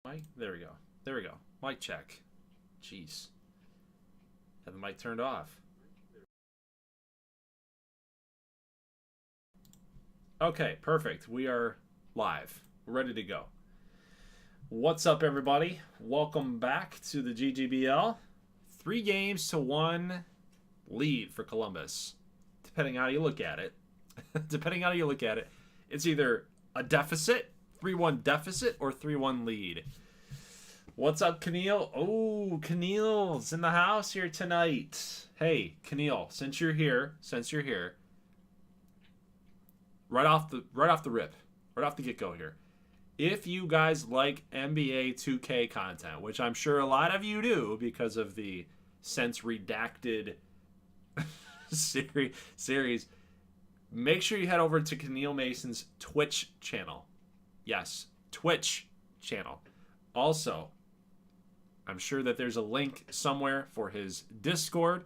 Mic? There we go. There we go. Mic check. Jeez. Had the mic turned off. Okay, perfect. We are live. We're ready to go. What's up, everybody? Welcome back to the GGBL. 3-1 lead for Columbus. Depending how you look at it. It's either a deficit, 3-1 deficit, or 3-1 lead. What's up, Keneal? Oh, Keneal's in the house here tonight. Hey, Keneal, since you're here, right off the rip, right off the get-go here. If you guys like NBA 2K content, which I'm sure a lot of you do because of the since redacted series, make sure you head over to Keneal Mason's Twitch channel. Yes, Twitch channel. Also, I'm sure that there's a link somewhere for his Discord,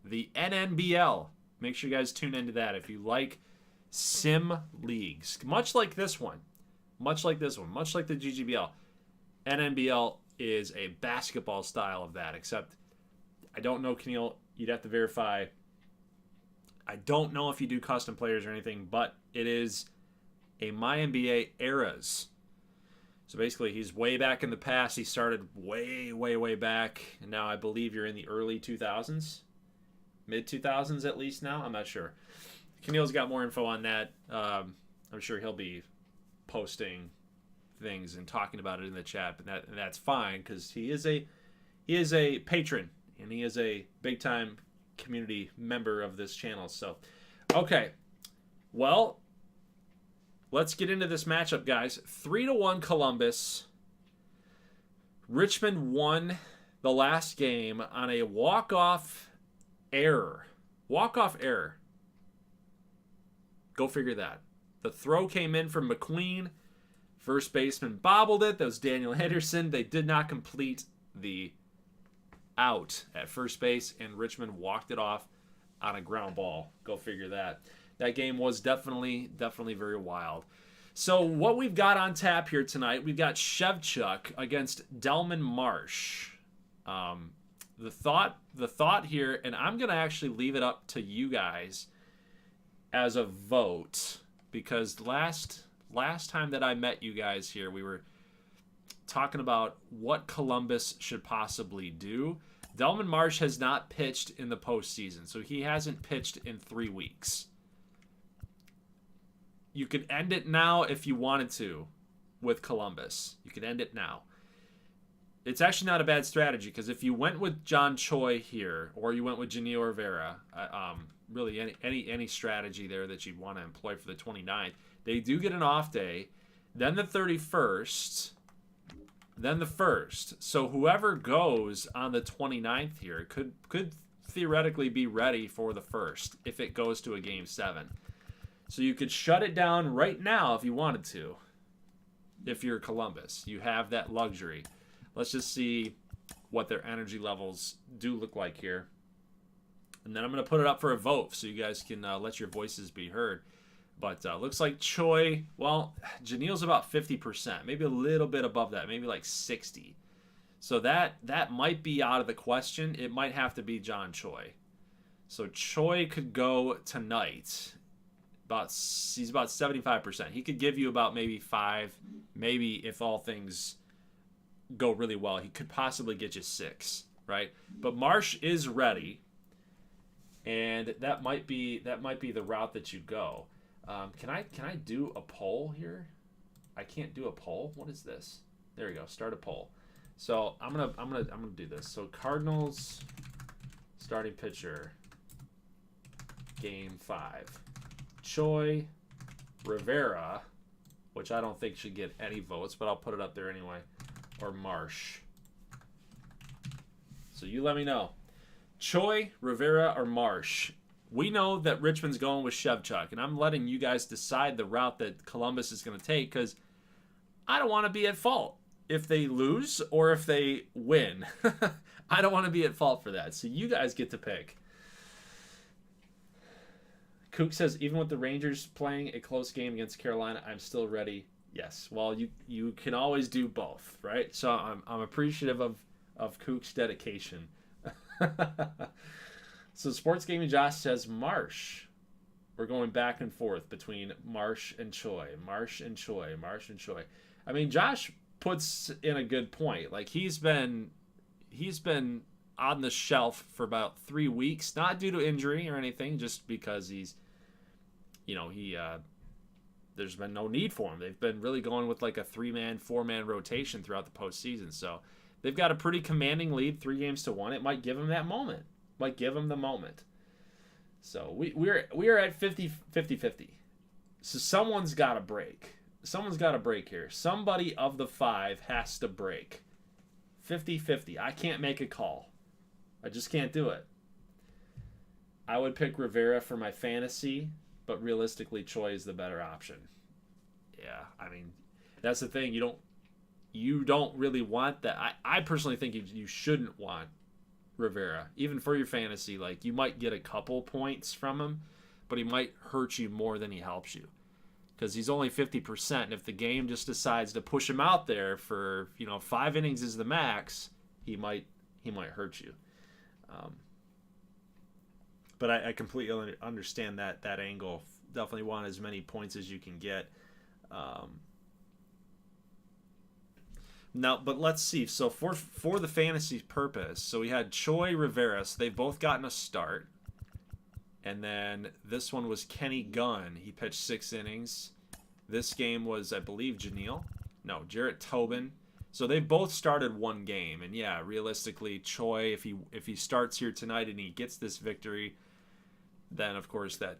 the NNBL. Make sure you guys tune into that if you like sim leagues. Much like this one. Much like the GGBL. NNBL is a basketball style of that, except I don't know, Keneal, you'd have to verify. I don't know if you do custom players or anything, but it is a MyNBA eras. So basically, he's way back in the past. He started way back, and now I believe you're in the early 2000s, mid 2000s at least now. I'm not sure. Keneal's got more info on that. I'm sure he'll be posting things and talking about it in the chat, but that's fine because he is a patron and he is a big time community member of this channel. So, okay, well, let's get into this matchup, guys. 3-1 Columbus. Richmond won the last game on a walk-off error. Go figure that. The throw came in from McQueen. First baseman bobbled it. That was Daniel Henderson. They did not complete the out at first base, and Richmond walked it off on a ground ball. Go figure that. That game was definitely very wild. So what we've got on tap here tonight, we've got Shevchuk against Delman Marsh. The thought here, and I'm going to actually leave it up to you guys as a vote, because last time that I met you guys here, we were talking about what Columbus should possibly do. Delman Marsh has not pitched in the postseason, so he hasn't pitched in 3 weeks. You could end it now if you wanted to with Columbus. You could end it now. It's actually not a bad strategy, because if you went with John Choi here, or you went with Janio Rivera, really any strategy there that you'd want to employ for the 29th, they do get an off day, then the 31st, then the 1st. So whoever goes on the 29th here could theoretically be ready for the 1st if it goes to a Game 7. So you could shut it down right now if you wanted to. If you're Columbus, you have that luxury. Let's just see what their energy levels do look like here. And then I'm going to put it up for a vote so you guys can let your voices be heard. But looks like Choi, well, Janil's about 50%, maybe a little bit above that, maybe like 60. So that might be out of the question. It might have to be John Choi. So Choi could go tonight. He's about 75%. He could give you about maybe 5, maybe if all things go really well, he could possibly get you 6, right? But Marsh is ready, and that might be the route that you go. Can I do a poll here? I can't do a poll. What is this? There we go. Start a poll. So I'm gonna do this. So Cardinals starting pitcher, Game 5. Choi, Rivera, which I don't think should get any votes, but I'll put it up there anyway, or Marsh. So you let me know. Choi, Rivera, or Marsh. We know that Richmond's going with Shevchuk, and I'm letting you guys decide the route that Columbus is going to take, because I don't want to be at fault if they lose or if they win. I don't want to be at fault for that, so you guys get to pick. Kook says, even with the Rangers playing a close game against Carolina, I'm still ready. Yes. Well, you can always do both, right? So I'm appreciative of Kook's dedication. So Sports Gaming Josh says Marsh. We're going back and forth between Marsh and Choi. Marsh and Choi. Marsh and Choi. I mean, Josh puts in a good point. Like he's been on the shelf for about 3 weeks, not due to injury or anything, just because he's, there's been no need for him. They've been really going with like a 3-man, 4-man rotation throughout the postseason. So they've got a pretty commanding lead, 3-1. It might give him that moment. Might give him the moment. So we are at 50-50. So someone's got to break. Someone's got to break here. Somebody of the 5 has to break. 50-50. I can't make a call. I just can't do it. I would pick Rivera for my fantasy, but realistically, Choi is the better option. Yeah, I mean, that's the thing. You don't really want that. I personally think you shouldn't want Rivera, even for your fantasy. Like, you might get a couple points from him, but he might hurt you more than he helps you, because he's only 50%. And if the game just decides to push him out there for 5 innings is the max, he might hurt you. But I completely understand that angle. Definitely want as many points as you can get. Now, but let's see. So for the fantasy purpose, so we had Choi, Rivera. So they've both gotten a start. And then this one was Kenny Gunn. He pitched 6 innings. This game was, I believe, Jarrett Tobin. So they both started 1 game. And yeah, realistically, Choi, if he starts here tonight and he gets this victory, then of course that,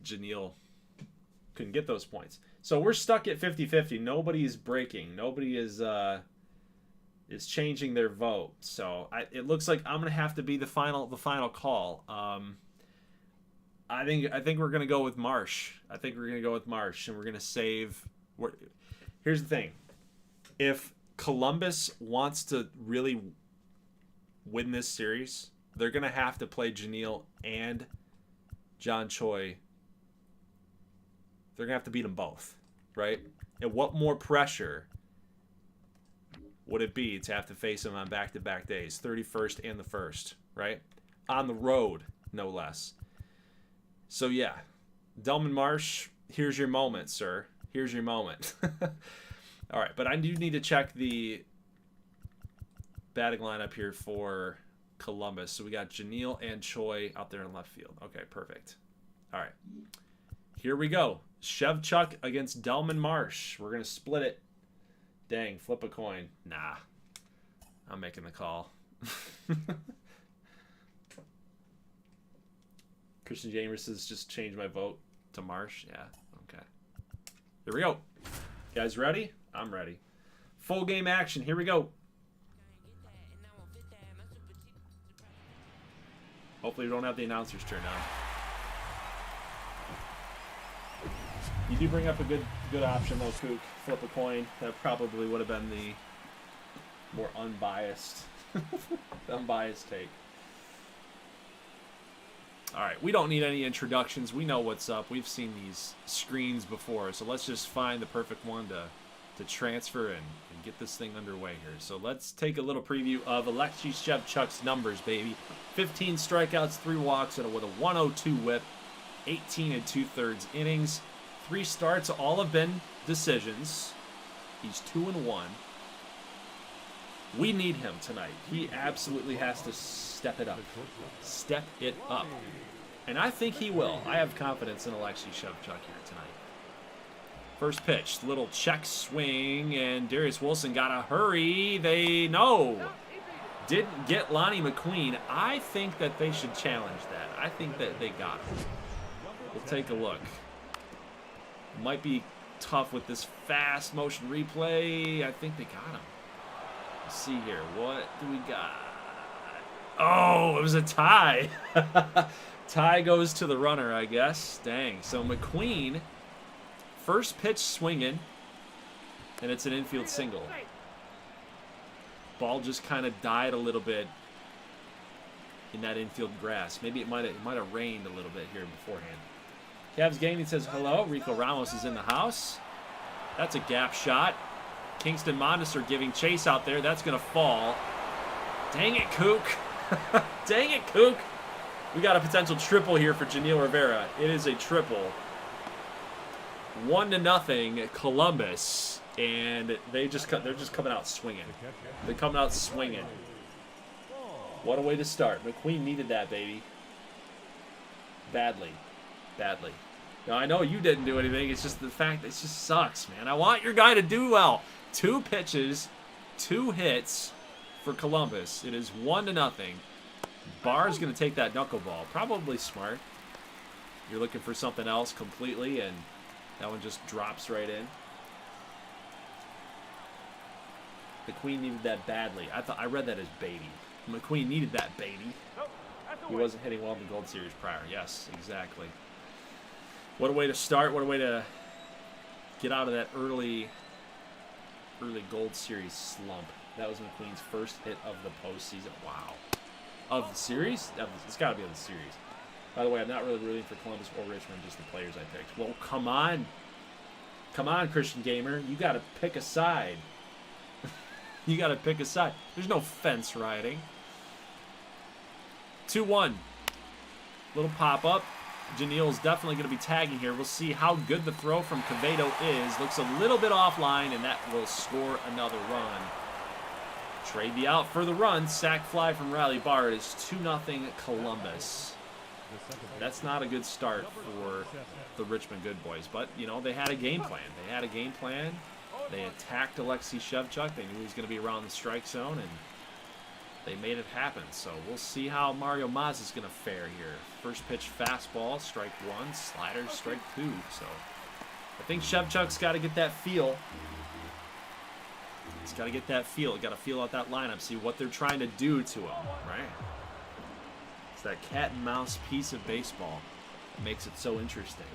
Janelle couldn't get those points. So we're stuck at 50-50. Nobody is breaking. Nobody is changing their vote. So it looks like I'm gonna have to be the final call. I think we're gonna go with Marsh. And we're gonna save. Here's the thing: if Columbus wants to really win this series, they're gonna have to play Janelle and John Choi. They're gonna have to beat them both, right? And what more pressure would it be to have to face them on back-to-back days, 31st and the 1st, right? On the road, no less. So yeah, Delman Marsh, here's your moment, sir. Here's your moment. All right, but I do need to check the batting lineup here for Columbus. So we got Janelle and Choi out there in left field. Okay, perfect. All right, here we go. Shevchuk against Delman Marsh. We're going to split it. Dang, flip a coin. Nah, I'm making the call. Christian James has just changed my vote to Marsh. Yeah, okay. Here we go. You guys ready? I'm ready. Full game action. Here we go. Hopefully we don't have the announcer's turn on. You do bring up a good option though, Kook. Flip a coin. That probably would have been the more unbiased take. All right, we don't need any introductions. We know what's up. We've seen these screens before, so let's just find the perfect one to transfer and get this thing underway here. So let's take a little preview of Alexei Shevchuk's numbers, baby. 15 strikeouts, 3 walks, and with a 102 whip, 18 2/3 innings. 3 starts, all have been decisions. He's 2-1. We need him tonight. He absolutely has to step it up. Step it up. And I think he will. I have confidence in Alexei Shevchuk here tonight. First pitch, little check swing, and Darius Wilson got to hurry. They didn't get Lonnie McQueen. I think that they should challenge that. I think that they got him. We'll take a look. Might be tough with this fast motion replay. I think they got him. Let's see here. What do we got? Oh, it was a tie. Tie goes to the runner, I guess. Dang. So McQueen, first pitch swinging, and it's an infield single. Ball just kind of died a little bit in that infield grass. Maybe it might have rained a little bit here beforehand. Cavs Gaming says hello. Rico Ramos is in the house. That's a gap shot. Kingston Mondesir giving chase out there. That's going to fall. Dang it, Kook. Dang it, Kook. We got a potential triple here for Janiel Rivera. It is a triple. 1-0 Columbus. And they're just coming out swinging. They're coming out swinging. What a way to start. McQueen needed that, baby. Badly. Badly. Now, I know you didn't do anything. It's just the fact that it just sucks, man. I want your guy to do well. 2 pitches, 2 hits for Columbus. It is 1-0. Barr's going to take that knuckleball. Probably smart. You're looking for something else completely, and that one just drops right in. McQueen needed that badly. I read that as baby. McQueen needed that baby. He wasn't hitting well in the Gold Series prior. Yes, exactly. What a way to start. What a way to get out of that early Gold Series slump. That was McQueen's first hit of the postseason. Wow. Of the series? It's got to be of the series. By the way, I'm not really rooting for Columbus or Richmond, just the players I picked. Well, come on. Come on, Christian Gamer. You got to pick a side. You got to pick a side. There's no fence riding. 2-1. Little pop-up. Janiel's definitely going to be tagging here. We'll see how good the throw from Quevedo is. Looks a little bit offline, and that will score another run. Trade the out for the run. Sack fly from Riley Barr. It is 2-0 Columbus. That's not a good start for the Richmond Good Boys, but, you know, they had a game plan. They had a game plan. They attacked Alexei Shevchuk. They knew he was going to be around the strike zone, and they made it happen. So we'll see how Mario Maz is going to fare here. First pitch fastball, strike 1. Slider, strike 2. So I think Shevchuk's got to get that feel. He's got to get that feel. Got to feel out that lineup, see what they're trying to do to him, right? It's that cat and mouse piece of baseball that makes it so interesting.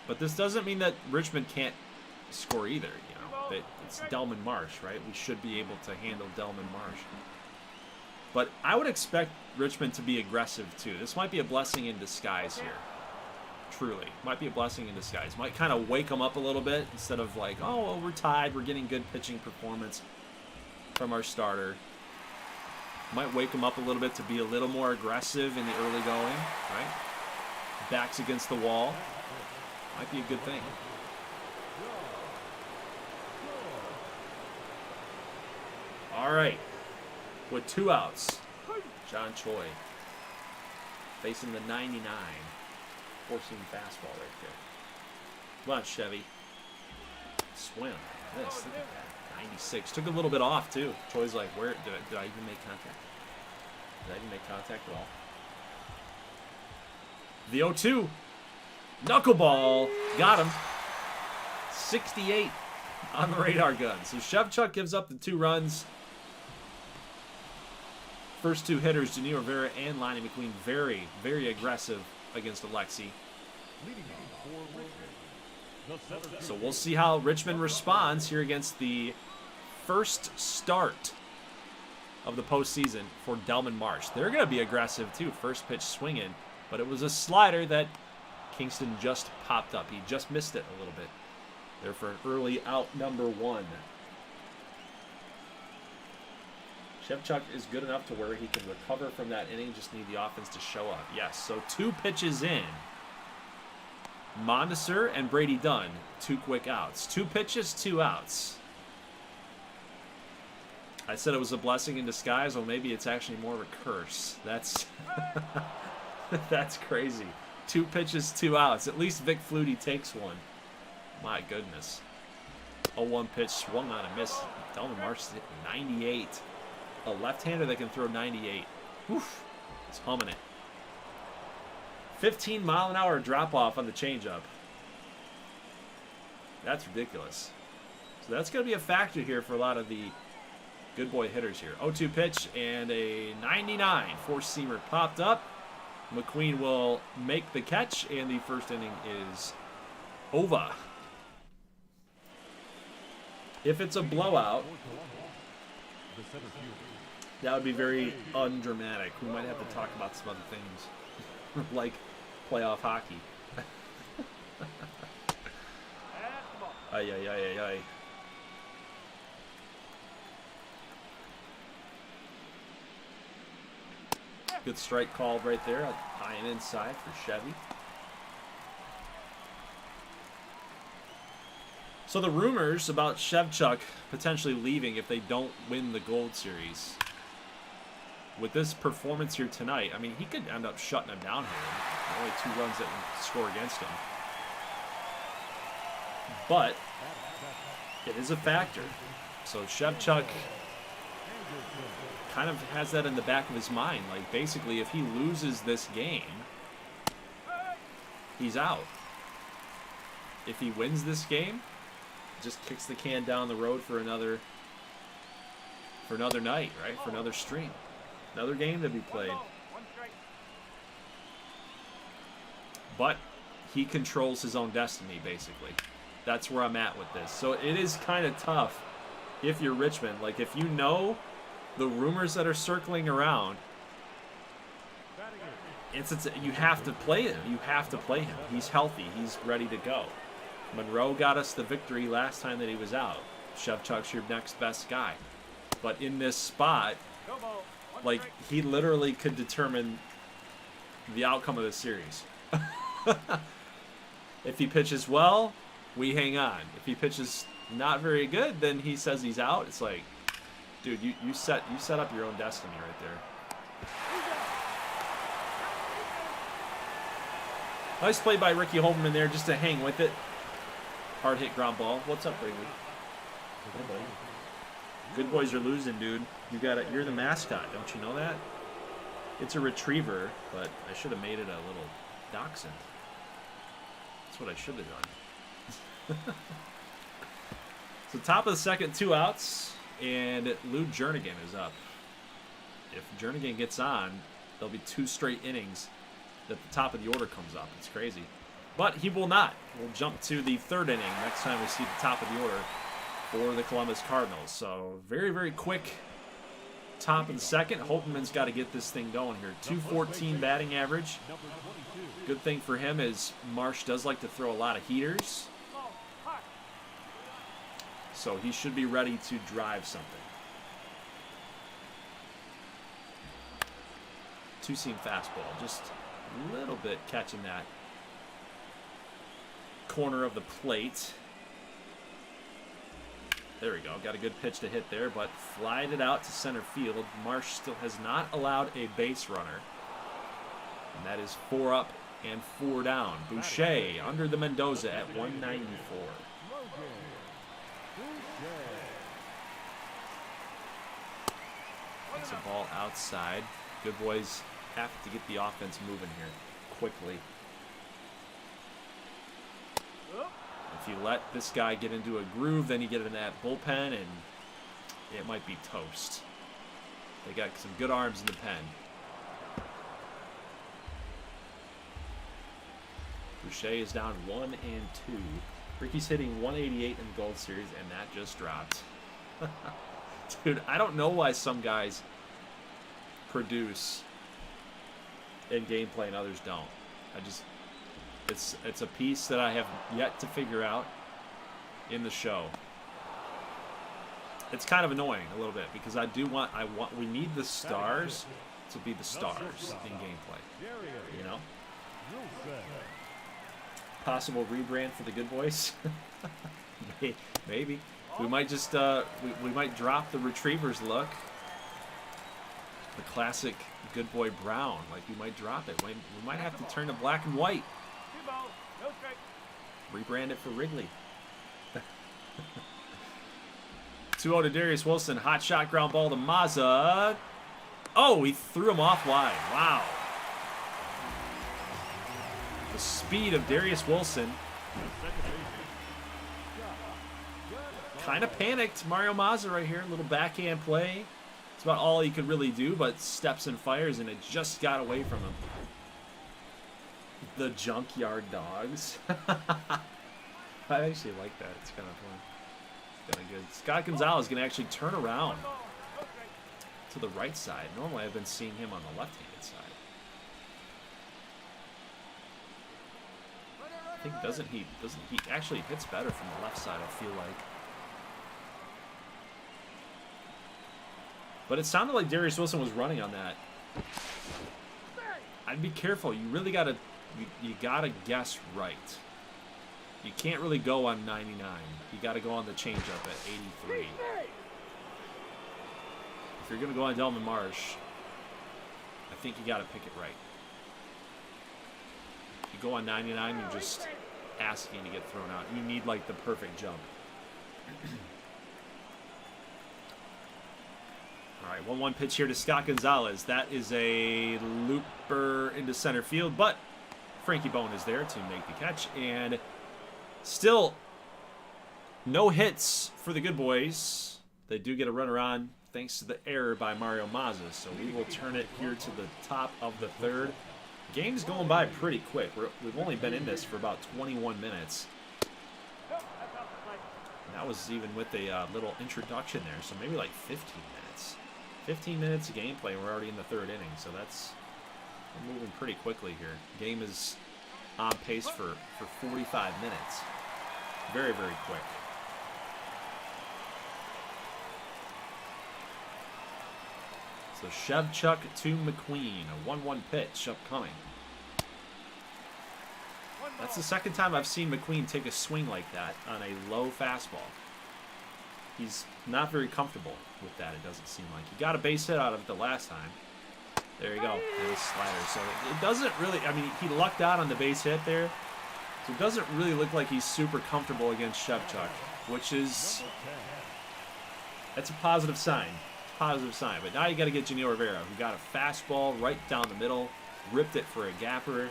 But this doesn't mean that Richmond can't score either, you know. It's Delman Marsh, right? We should be able to handle Delman Marsh. But I would expect Richmond to be aggressive, too. This might be a blessing in disguise here. Truly. Might be a blessing in disguise. Might kind of wake them up a little bit instead of like, oh, well, we're tied. We're getting good pitching performance from our starter. Might wake them up a little bit to be a little more aggressive in the early going, right? Backs against the wall. Might be a good thing. All right. With 2 outs, John Choi facing the 99. Forcing fastball right there. Come on, Chevy. Swim. This. Look at that. 96. Took a little bit off, too. Choi's like, where did I even make contact? Did I even make contact at all? The 0-2. Knuckleball. Got him. 68 on the radar gun. So Shevchuk gives up the 2 runs. First 2 hitters, Janiel Rivera and Lonnie McQueen, very, very aggressive against Alexei. So we'll see how Richmond responds here against the first start of the postseason for Delman Marsh. They're going to be aggressive, too. First pitch swinging, but it was a slider that Kingston just popped up. He just missed it a little bit. There for an early out number 1. Shevchuk is good enough to where he can recover from that inning. Just need the offense to show up. Yes, so 2 pitches in. Mondesir and Brady Dunn, 2 quick outs. 2 pitches, 2 outs. I said it was a blessing in disguise. Well, maybe it's actually more of a curse. That's that's crazy. 2 pitches, 2 outs. At least Vic Flutie takes one. My goodness. 0-1 pitch swung on a miss. Delman Marsh hit 98. A left-hander that can throw 98. Oof. It's humming it. 15-mile-an-hour drop-off on the changeup. That's ridiculous. So that's going to be a factor here for a lot of the good boy hitters here. 0-2 pitch and a 99. Four-seamer popped up. McQueen will make the catch, and the first inning is over. If it's a blowout, that would be very undramatic. We might have to talk about some other things, like playoff hockey. Ay, ay, ay, ay, ay. Good strike called right there. High and inside for Chevy. So the rumors about Shevchuk potentially leaving if they don't win the Gold Series. With this performance here tonight, I mean, he could end up shutting him down here. Only 2 runs that can score against him. But it is a factor. So Shevchuk kind of has that in the back of his mind. Like, basically, if he loses this game, he's out. If he wins this game, just kicks the can down the road for another night, right? For another stream. Another game to be played. But he controls his own destiny, basically. That's where I'm at with this. So it is kind of tough if you're Richmond. Like, if you know the rumors that are circling around, you have to play him. You have to play him. He's healthy. He's ready to go. Monroe got us the victory last time that he was out. Shevchuk's your next best guy. But in this spot, like, he literally could determine the outcome of the series. If he pitches well, we hang on. If he pitches not very good, then he says he's out. It's like, dude, you set up your own destiny right there. Nice play by Ricky Holman there just to hang with it. Hard hit ground ball. What's up, Brady? Hey, buddy. Good boys are losing, dude. You're the mascot, don't you know that? It's a retriever, but I should have made it a little dachshund. That's what I should have done. So top of the second, 2 outs, and Lou Jernigan is up. If Jernigan gets on, there'll be 2 straight innings that the top of the order comes up. It's crazy. But he will not. We'll jump to the 3rd inning next time we see the top of the order for the Columbus Cardinals. So very, very quick top of the second. Holtman's got to get this thing going here. 214 batting average. Good thing for him is Marsh does like to throw a lot of heaters. So he should be ready to drive something. 2-seam fastball. Just a little bit catching that corner of the plate. There we go. Got a good pitch to hit there, but flied it out to center field. Marsh still has not allowed a base runner. And that is 4 up and 4 down. Boucher under the Mendoza at 194. It's a ball outside. Good boys have to get the offense moving here quickly. If you let this guy get into a groove, then you get in that bullpen, and it might be toast. They got some good arms in the pen. Boucher is down 1-2. Ricky's hitting 188 in the Gold Series, and that just dropped. Dude, I don't know why some guys produce in gameplay and others don't. It's a piece that I have yet to figure out in the show. It's kind of annoying a little bit because we need the stars to be the stars in gameplay. You know? Possible rebrand for the good boys? Maybe. We might just we might drop the retrievers look. The classic good boy brown. Like, we might drop it. We might have to turn to black and white. Rebrand it for Wrigley. 2-0 to Darius Wilson. Hot shot ground ball to Mazza. Oh, he threw him off wide. Wow. The speed of Darius Wilson. Kind of panicked Mario Mazza right here. A little backhand play. It's about all he could really do, but steps and fires, and it just got away from him. The Junkyard Dogs. I actually like that. It's kind of fun. It's kind of good. Scott Gonzalez going to actually turn around to the right side. Normally I've been seeing him on the left-handed side. I think doesn't he actually hits better from the left side, I feel like. But it sounded like Darius Wilson was running on that. I'd be careful. You really gotta you gotta guess right. You can't really go on 99. You gotta go on the changeup at 83. If you're gonna go on Delman Marsh, I think you gotta pick it right. You go on 99, you're just asking to get thrown out. You need like the perfect jump. All right, 1-1 pitch here to Scott Gonzalez. That is a looper into center field, but Frankie Bone is there to make the catch. And still no hits for the good boys. They do get a runner on thanks to the error by Mario Mazza. So we will turn it here to the top of the third. Game's going by pretty quick. We've only been in this for about 21 minutes. And that was even with a little introduction there, so maybe like 15 minutes. 15 minutes of gameplay, and we're already in the third inning, so we're moving pretty quickly here. Game is on pace for 45 minutes. Very, very quick. So Shevchuk to McQueen, a 1-1 pitch upcoming. That's the second time I've seen McQueen take a swing like that on a low fastball. He's not very comfortable with that, it doesn't seem like. He got a base hit out of it the last time. There you go, nice slider. So it doesn't really, I mean, he lucked out on the base hit there. So it doesn't really look like he's super comfortable against Shevchuk, which is, that's a positive sign. Positive sign. But now you got to get Janil Rivera, who got a fastball right down the middle, ripped it for a gapper.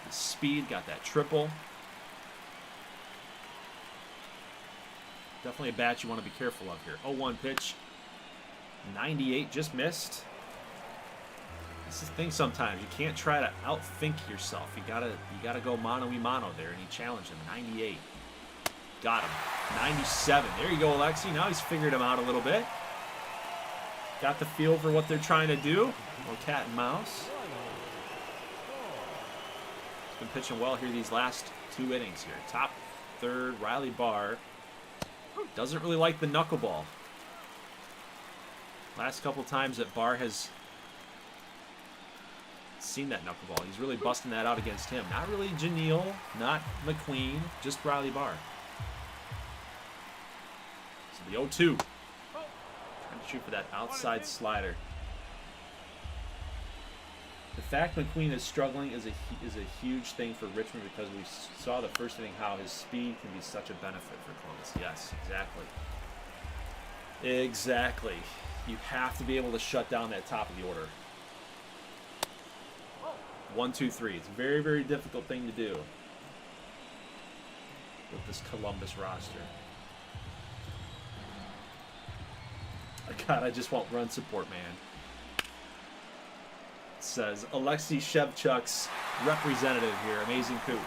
The speed, got that triple. Definitely a bat you want to be careful of here. 0-1 pitch. 98, just missed. This is the thing sometimes. You can't try to outthink yourself. You gotta go mano-y-mano there, and he challenged him. 98. Got him. 97. There you go, Alexi. Now he's figured him out a little bit. Got the feel for what they're trying to do. Little cat and mouse. He's been pitching well here these last 2 innings here. Top third, Riley Barr. Doesn't really like the knuckleball. Last couple times that Barr has seen that knuckleball, he's really busting that out against him. Not really Janil, not McQueen, just Riley Barr. So the 0-2. Trying to shoot for that outside slider. The fact McQueen is struggling is a huge thing for Richmond, because we saw the first inning how his speed can be such a benefit for Columbus. Yes, exactly. Exactly. You have to be able to shut down that top of the order. 1, 2, 3. It's a very, very difficult thing to do with this Columbus roster. God, I just want run support, man. It says Alexei Shevchuk's representative here. Amazing coup.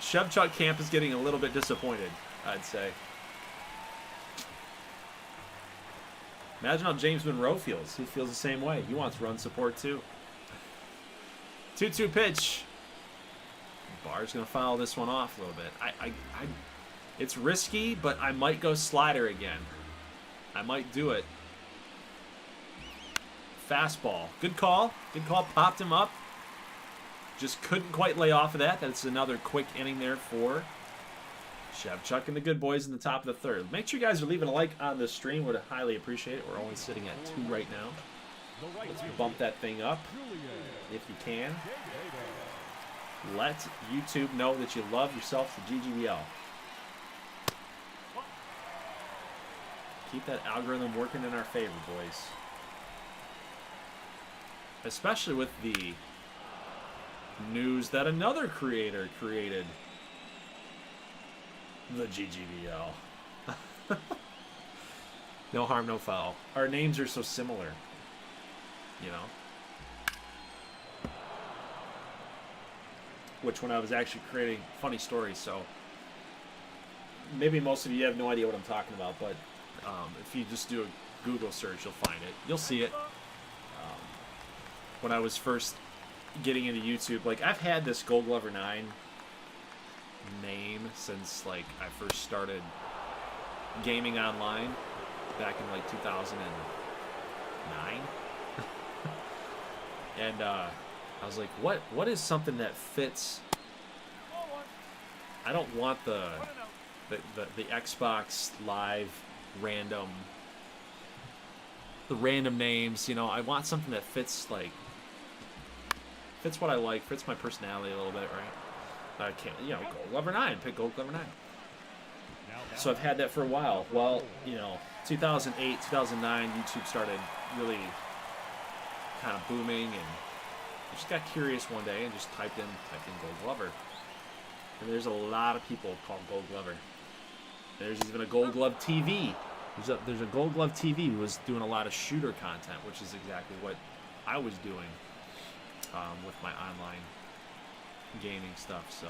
Shevchuk camp is getting a little bit disappointed, I'd say. Imagine how James Monroe feels. He feels the same way. He wants run support too. 2-2 pitch. Barr's going to foul this one off a little bit. It's risky, but I might go slider again. I might do it. Fastball. Good call. Good call. Popped him up. Just couldn't quite lay off of that. That's another quick inning there for Shevchuk and the good boys in the top of the third. Make sure you guys are leaving a like on the stream. Would highly appreciate it. We're only sitting at 2 right now. Let's bump that thing up if you can. Let YouTube know that you love yourself the GGBL. Keep that algorithm working in our favor, boys. Especially with the news that another creator created the GGBL. No harm, no foul. Our names are so similar, you know. Which when I was actually creating funny stories, so maybe most of you have no idea what I'm talking about, but if you just do a Google search, you'll find it. You'll see it. When I was first getting into YouTube. Like, I've had this Goldglover 9 name since, like, I first started gaming online back in, like, 2009. And I was like, what is something that fits? I don't want the Xbox Live random names, you know. I want something that fits, like, fits what I like, fits my personality a little bit, right? I can't, you know, Goldglover 9, pick Goldglover 9. So I've had that for a while. Well, you know, 2008, 2009, YouTube started really kind of booming, and I just got curious one day and just typed in Goldglover. And there's a lot of people called Goldglover. There's even a Goldglove TV. There's a Goldglove TV who was doing a lot of shooter content, which is exactly what I was doing with my online gaming stuff. So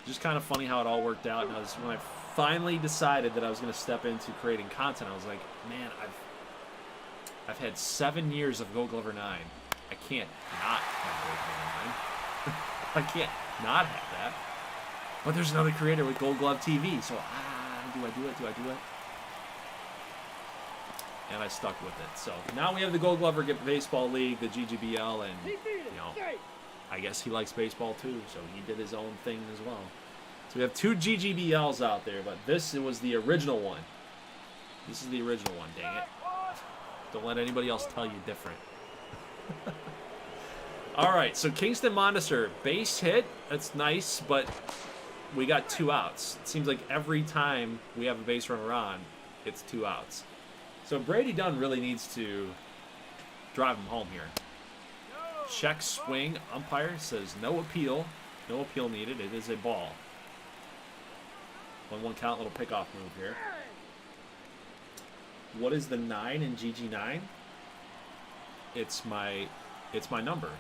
just kind of funny how it all worked out. And when I finally decided that I was going to step into creating content, I was like, man, I've had 7 years of Goldglover 9. I can't not have Goldglover 9. I can't not have that. But there's another creator with Goldglove TV, so do I do it? And I stuck with it. So now we have the Goldglover Baseball League, the GGBL, and, you know, I guess he likes baseball too, so he did his own thing as well. So we have 2 GGBLs out there, but this was the original one. This is the original one, dang it. Don't let anybody else tell you different. All right, so Kingston Mondesir, base hit. That's nice, but we got 2 outs. It seems like every time we have a base runner on, it's 2 outs. So Brady Dunn really needs to drive him home here. Check swing. Umpire says no appeal. No appeal needed. It is a ball. 1-1 count, little pickoff move here. What is the 9 in GG9? It's my number.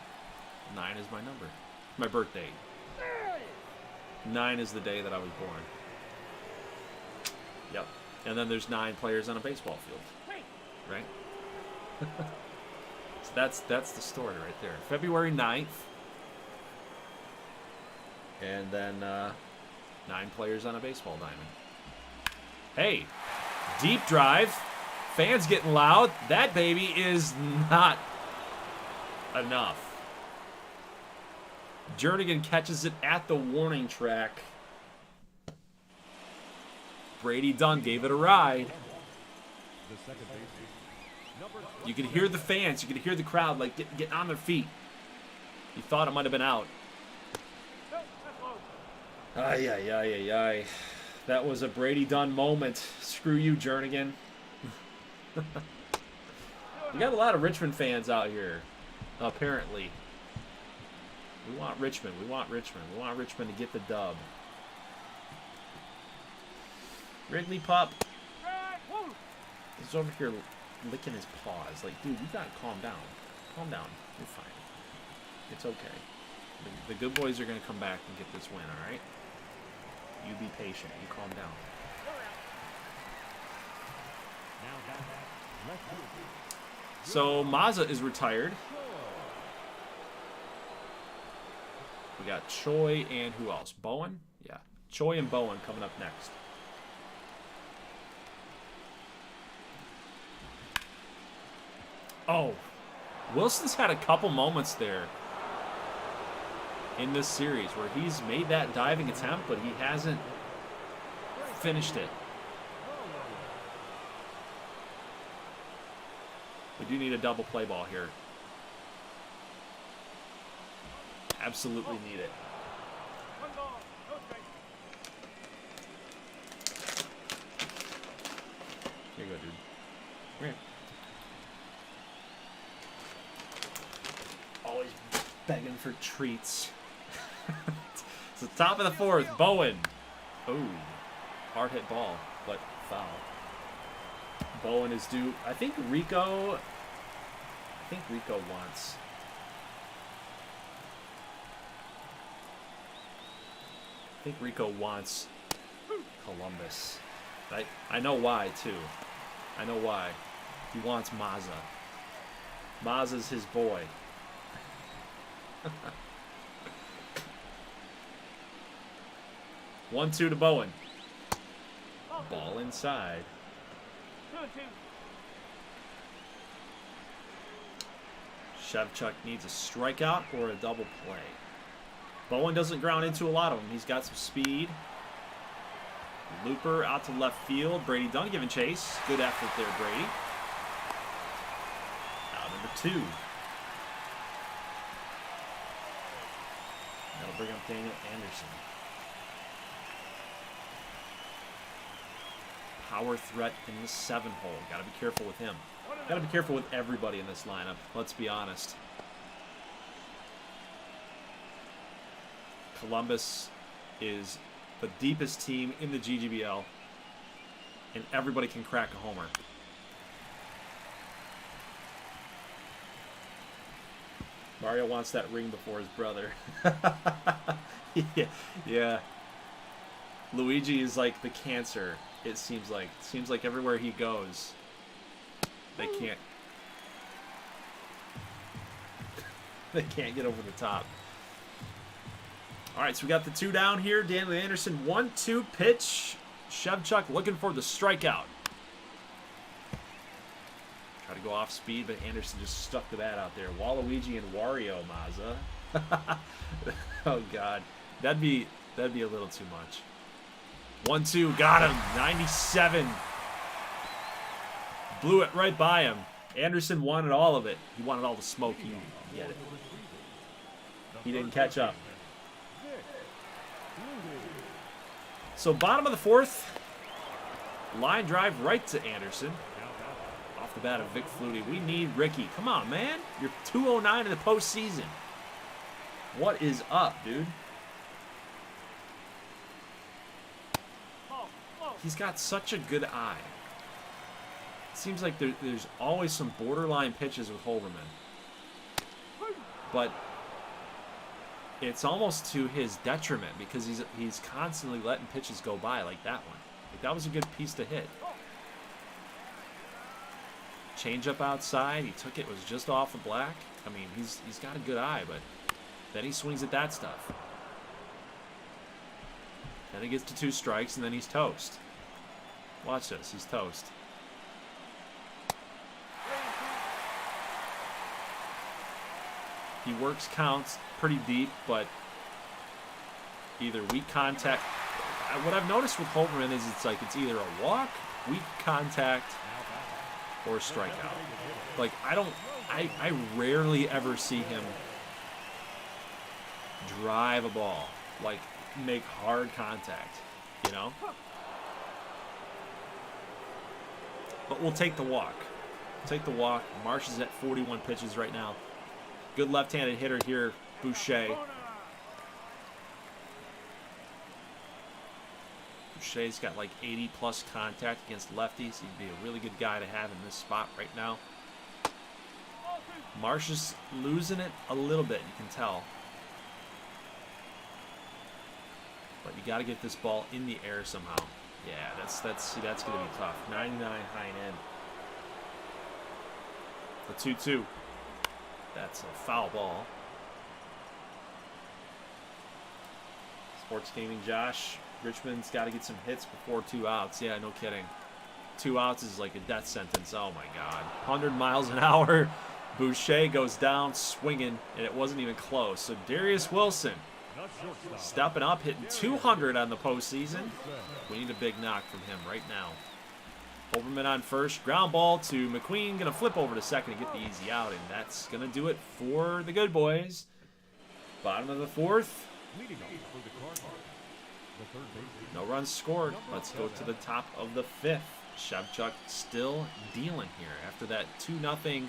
9 is my number. My birthday. 9 is the day that I was born. Yep. And then there's 9 players on a baseball field. Right? So that's the story right there. February 9th. And then 9 players on a baseball diamond. Hey, deep drive. Fans getting loud. That baby is not enough. Jernigan catches it at the warning track. Brady Dunn gave it a ride. You could hear the fans. You could hear the crowd like getting on their feet. You thought it might have been out. Ay, ay, ay, ay, ay. That was a Brady Dunn moment. Screw you, Jernigan. We got a lot of Richmond fans out here, apparently. We want Richmond. We want Richmond. We want Richmond to get the dub. Wrigley Pup is over here licking his paws. Like, dude, you gotta calm down. Calm down. You're fine. It's okay. The good boys are gonna come back and get this win, alright? You be patient. You calm down. So, Mazza is retired. We got Choi and who else? Bowen? Yeah. Choi and Bowen coming up next. Oh, Wilson's had a couple moments there in this series where he's made that diving attempt, but he hasn't finished it. We do need a double play ball here. Absolutely need it. Here you go, dude. Come here. Always begging for treats. It's the top of the 4th. Bowen. Ooh. Hard hit ball, but foul. Bowen is due. I think Rico wants. I think Rico wants Columbus. I know why, too. I know why. He wants Mazza. Mazza's his boy. 1-2 to Bowen. Ball inside. 2-2. Shevchuk needs a strikeout or a double play. Bowen doesn't ground into a lot of them. He's got some speed. Looper out to left field. Brady Dunn giving chase. Good effort there, Brady. Out number 2. That'll bring up Daniel Anderson. Power threat in the 7-hole. Got to be careful with him. Got to be careful with everybody in this lineup. Let's be honest. Columbus is the deepest team in the GGBL, and everybody can crack a homer. Mario wants that ring before his brother. Yeah. Luigi is like the cancer. It seems like. It seems like everywhere he goes, they can't get over the top. All right, so we got the 2 down here. Daniel Anderson, 1-2 pitch. Shevchuk looking for the strikeout. Try to go off speed, but Anderson just stuck the bat out there. Waluigi and Wario Mazza. Oh God, that'd be a little too much. 1-2, got him. 97. Blew it right by him. Anderson wanted all of it. He wanted all the smoke. He get it. He didn't catch up. So bottom of the 4th, line drive right to Anderson. Off the bat of Vic Flutie. We need Ricky. Come on, man. You're 209 in the postseason. What is up, dude? He's got such a good eye. It seems like there's always some borderline pitches with Holderman. But it's almost to his detriment because he's constantly letting pitches go by like that one. Like that was a good piece to hit. Change up outside. He took it. Was just off the black. I mean, he's got a good eye, but then he swings at that stuff. Then he gets to 2 strikes, and then he's toast. Watch this. He's toast. He works counts pretty deep, but either weak contact. What I've noticed with Holderman is it's either a walk, weak contact, or a strikeout. Like I rarely ever see him drive a ball, like make hard contact, you know? But we'll take the walk. Take the walk. Marsh is at 41 pitches right now. Good left-handed hitter here, Boucher. Boucher's got like 80-plus contact against lefties. He'd be a really good guy to have in this spot right now. Marsh is losing it a little bit, you can tell. But you got to get this ball in the air somehow. Yeah, that's going to be tough. 99 high and in. The 2-2. That's a foul ball. Sports Gaming Josh. Richmond's got to get some hits before 2 outs. Yeah, no kidding. 2 outs is like a death sentence. Oh, my God. 100 miles an hour. Boucher goes down swinging, and it wasn't even close. So Darius Wilson stepping up, hitting 200 on the postseason. We need a big knock from him right now. Holderman on first. Ground ball to McQueen. Going to flip over to second and get the easy out. And that's going to do it for the good boys. Bottom of the 4th. No runs scored. Let's go to the top of the 5th. Shevchuk still dealing here after that 2-0,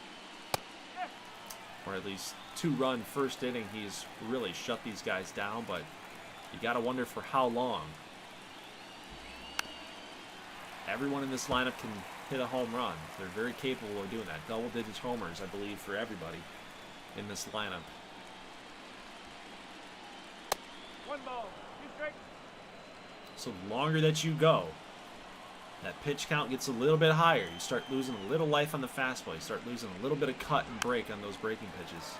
or at least 2-run first inning. He's really shut these guys down, but you got to wonder for how long. Everyone in this lineup can hit a home run. They're very capable of doing that. Double-digit homers, I believe, for everybody in this lineup. 1 ball, 2 strikes. So the longer that you go, that pitch count gets a little bit higher. You start losing a little life on the fastball. You start losing a little bit of cut and break on those breaking pitches.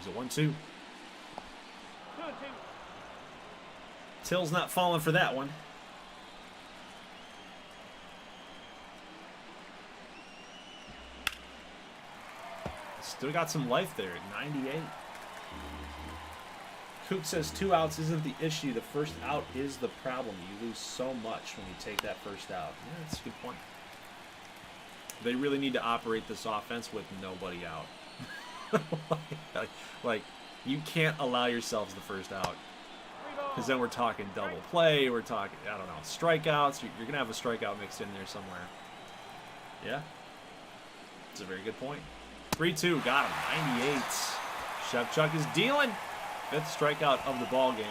He's a 1-2. 2-2. Till's not falling for that one. Still got some life there at 98. Coop says 2 outs isn't the issue. The first out is the problem. You lose so much when you take that first out. Yeah, that's a good point. They really need to operate this offense with nobody out. like, you can't allow yourselves the first out. Because then we're talking double play. We're talking, I don't know, strikeouts. You're going to have a strikeout mixed in there somewhere. Yeah. It's a very good point. 3-2. Got him. 98. Shevchuk is dealing. 5th strikeout of the ball game.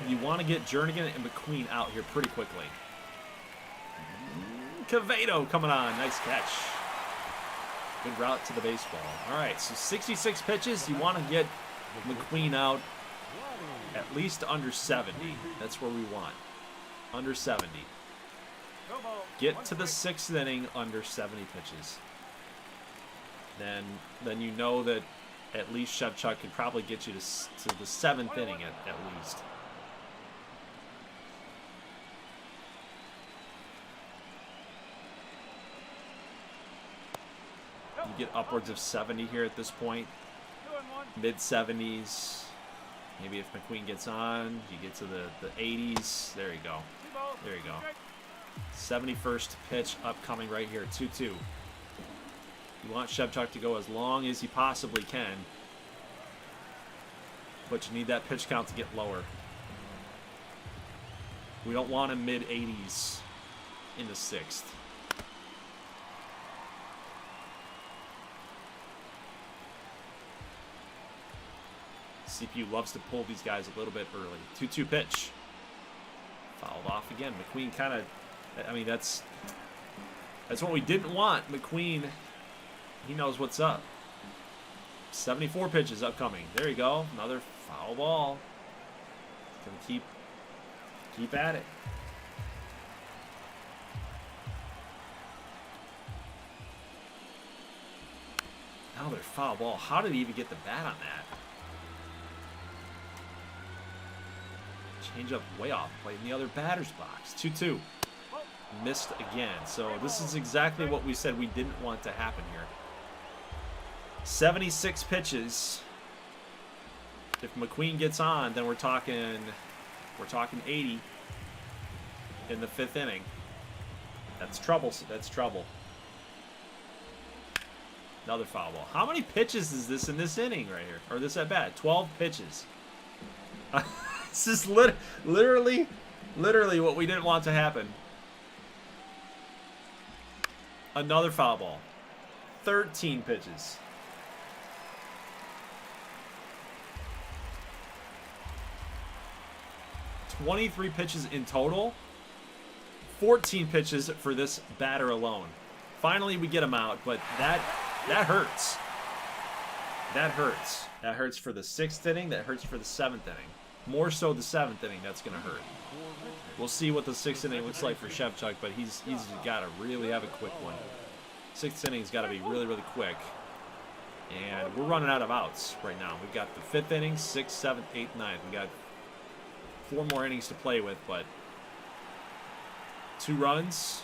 You want to get Jernigan and McQueen out here pretty quickly. Cavedo coming on. Nice catch. Good route to the baseball. All right, so 66 pitches. You want to get McQueen out at least under 70. That's where we want. Under 70. Get to the 6th inning under 70 pitches. Then you know that at least Shevchuk could probably get you to the 7th inning at least. You get upwards of 70 here at this point. Mid-70s. Maybe if McQueen gets on, you get to the 80s. There you go. There you go. 71st pitch upcoming right here. 2-2. You want Shevchuk to go as long as he possibly can. But you need that pitch count to get lower. We don't want him mid-80s in the 6th. CPU loves to pull these guys a little bit early. 2-2 pitch. Fouled off again. McQueen kind of, I mean, that's what we didn't want. McQueen, he knows what's up. 74 pitches upcoming. There you go. Another foul ball. Gonna keep at it. Another foul ball. How did he even get the bat on that? Change up way off plate in the other batter's box. 2-2. Missed again. So this is exactly what we said we didn't want to happen here. 76 pitches. If McQueen gets on, then we're talking 80 in the 5th inning. That's trouble. That's trouble. Another foul ball. How many pitches is this in this inning right here? Or this at bat? 12 pitches. This is literally what we didn't want to happen. Another foul ball. 13 pitches. $23 pitches in total. 14 pitches for this batter alone. Finally, we get him out, but that hurts. That hurts. That hurts for the 6th inning. That hurts for the 7th inning. More so the 7th inning, that's going to hurt. We'll see what the 6th inning looks like for Shevchuk, but he's got to really have a quick one. 6th inning's got to be really, really quick. And we're running out of outs right now. We've got the 5th inning, 6th, 7th, 8th, 9th. We got 4 more innings to play with, but 2 runs,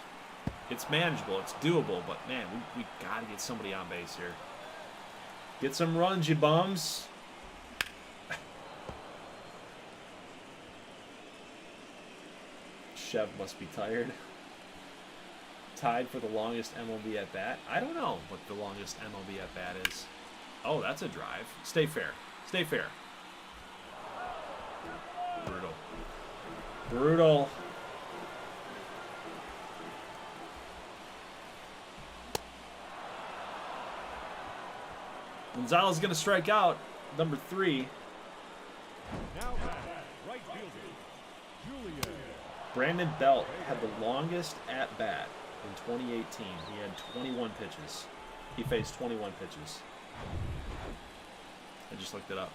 it's manageable, it's doable, but man, we got to get somebody on base here. Get some runs, you bums. Chev must be tired. Tied for the longest MLB at bat. I don't know what the longest MLB at bat is. Oh, that's a drive. Stay fair. Stay fair. Brutal. Brutal. Gonzalez is going to strike out. Number 3. Now right fielder, Julia. Brandon Belt had the longest at-bat in 2018. He had 21 pitches. He faced 21 pitches. I just looked it up.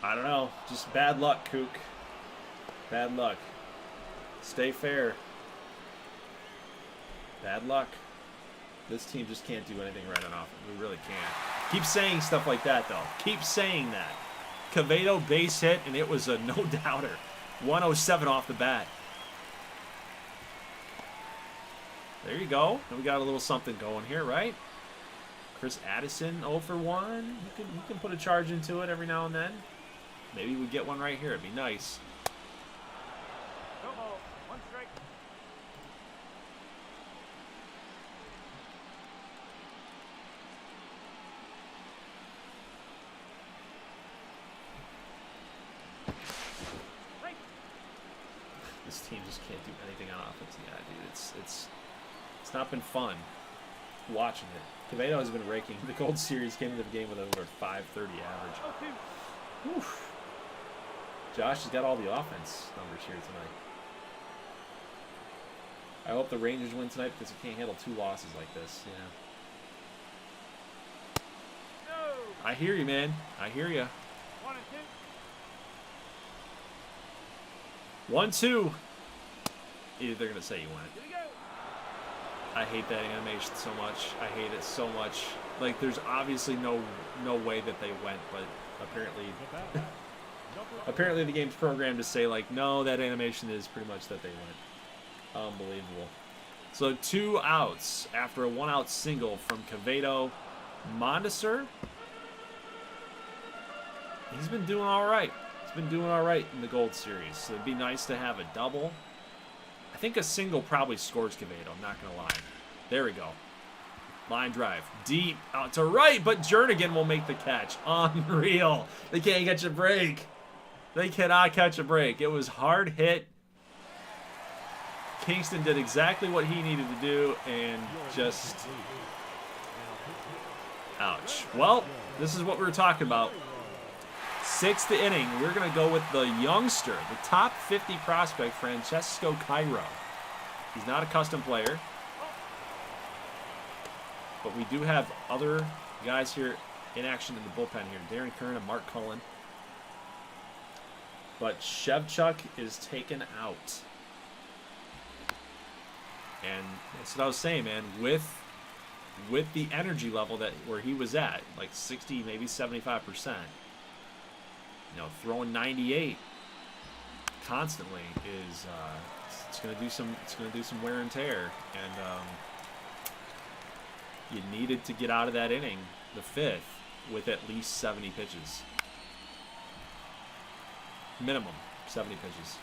I don't know. Just bad luck, Kook. Bad luck. Stay fair. Bad luck. This team just can't do anything right on offense. We really can't. Keep saying stuff like that, though. Keep saying that. Quevedo base hit, and it was a no-doubter. 107 off the bat. There you go. And we got a little something going here, right? Chris Addison 0 for 1. You can put a charge into it every now and then. Maybe we get one right here. It'd be nice. No ball. 1 strike. This team just can't do anything on offense. Yeah, dude, it's not been fun watching it. Quevedo has been raking. The Gold Series came into the game with over 530 average. Oof. Josh has got all the offense numbers here tonight. I hope the Rangers win tonight because we can't handle 2 losses like this. Yeah. No. I hear you, man. I hear you. 1 and 1-2. Either they're gonna say you won it. 2. Here we go. I hate that animation so much. I hate it so much. Like, there's obviously no way that they went, but apparently the game's programmed to say, like, no, that animation is pretty much that they went. Unbelievable. So 2 outs after a 1-out single from Quevedo. Mondesir, he's been doing all right. He's been doing all right in the Gold Series. So it'd be nice to have a double. I think a single probably scores Quevedo, I'm not going to lie. There we go. Line drive. Deep out to right, but Jernigan will make the catch. Unreal. They can't catch a break. They cannot catch a break. It was hard hit. Kingston did exactly what he needed to do and just... Ouch. Well, this is what we were talking about. 6th inning, we're going to go with the youngster, the top 50 prospect, Francesco Cairo. He's not a custom player, but we do have other guys here in action in the bullpen here. Darren Kern and Mark Cullen. But Shevchuk is taken out. And that's what I was saying, man. With the energy level that where he was at, like 60, maybe 75%. You know, throwing 98 constantly is it's going to do some wear and tear, and you needed to get out of that inning, the 5th, with at least 70 pitches, minimum 70 pitches.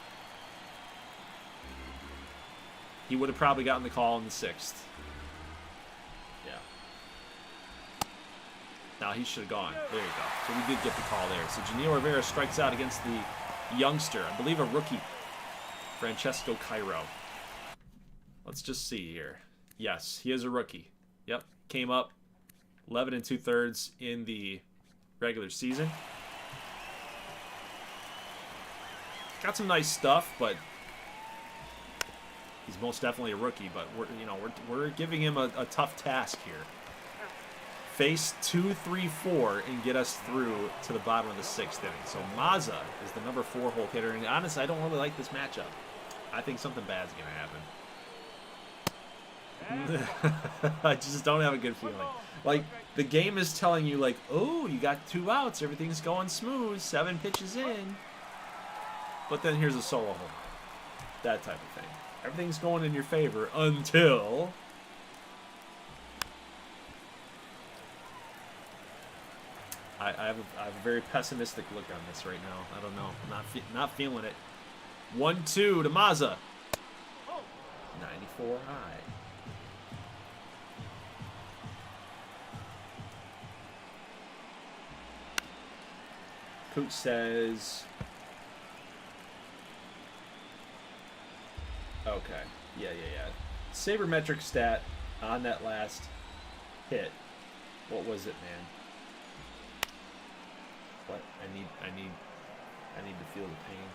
He would have probably gotten the call in the 6th. Yeah. Now he should have gone. There you go. So we did get the call there. So Janil Rivera strikes out against the youngster. I believe a rookie. Francesco Cairo. Let's just see here. Yes, he is a rookie. Yep. Came up 11 2/3 in the regular season. Got some nice stuff, but he's most definitely a rookie. But we're giving him a tough task here. Face 2, 3, 4 and get us through to the bottom of the 6th inning. So Mazza is the number 4 hole hitter, and honestly, I don't really like this matchup. I think something bad's gonna happen. I just don't have a good feeling. Like, the game is telling you, like, oh, you got 2 outs, everything's going smooth, 7 pitches in. But then here's a solo home. That type of thing. Everything's going in your favor until... I have a very pessimistic look on this right now. I don't know. I'm not feeling it. 1-2 to Mazza. 94 high. Coach says... Okay. Yeah. Sabermetric stat on that last hit. What was it, man? What? I need to feel the pain.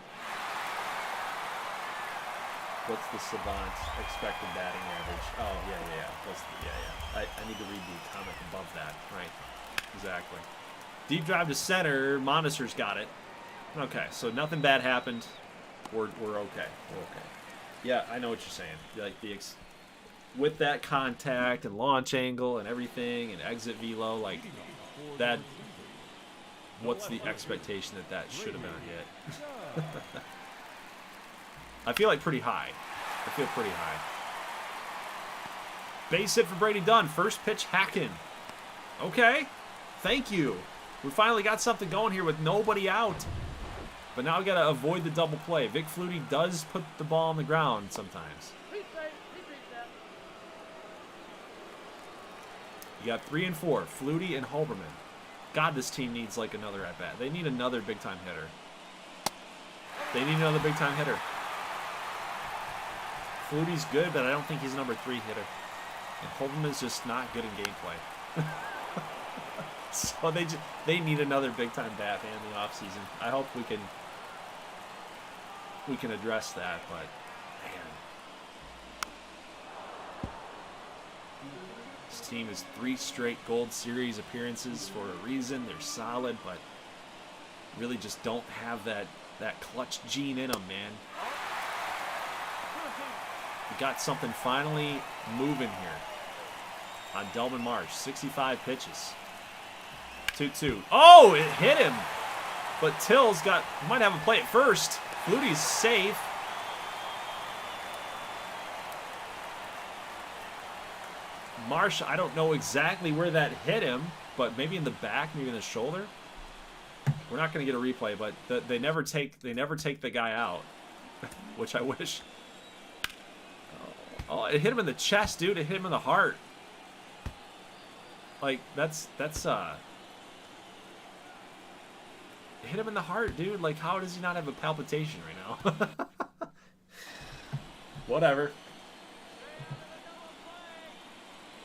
What's the Savant expected batting average? Oh, yeah. I need to read the comment above that. Right. Exactly. Deep drive to center. Mondesir's got it. Okay, so nothing bad happened. We're okay. We're okay. Yeah, I know what you're saying. Like with that contact and launch angle and everything and exit velo, like that. What's the expectation that should have been a hit? I feel like pretty high. I feel pretty high. Base hit for Brady Dunn. First pitch, hacking. Okay. Thank you. We finally got something going here with nobody out. But now we got to avoid the double play. Vic Flutie does put the ball on the ground sometimes. You got 3 and 4. Flutie and Holberman. God, this team needs like another at-bat. They need another big-time hitter. They need another big-time hitter. Flutie's good, but I don't think he's a number 3 hitter. And Holberman's just not good in gameplay. So they need another big-time bat man in the offseason. I hope we can address that, but man. This team is 3 straight Gold Series appearances for a reason. They're solid, but really just don't have that clutch gene in them, man. We got something finally moving here on Delman Marsh. 65 pitches. 2-2. Oh, it hit him. But Till's might have a play at first. Flutie's safe. Marsh, I don't know exactly where that hit him, but maybe in the back, maybe in the shoulder. We're not going to get a replay, but they never take the guy out, which I wish. Oh, it hit him in the chest, dude. It hit him in the heart. Like that's it hit him in the heart, dude. Like, how does he not have a palpitation right now? Whatever.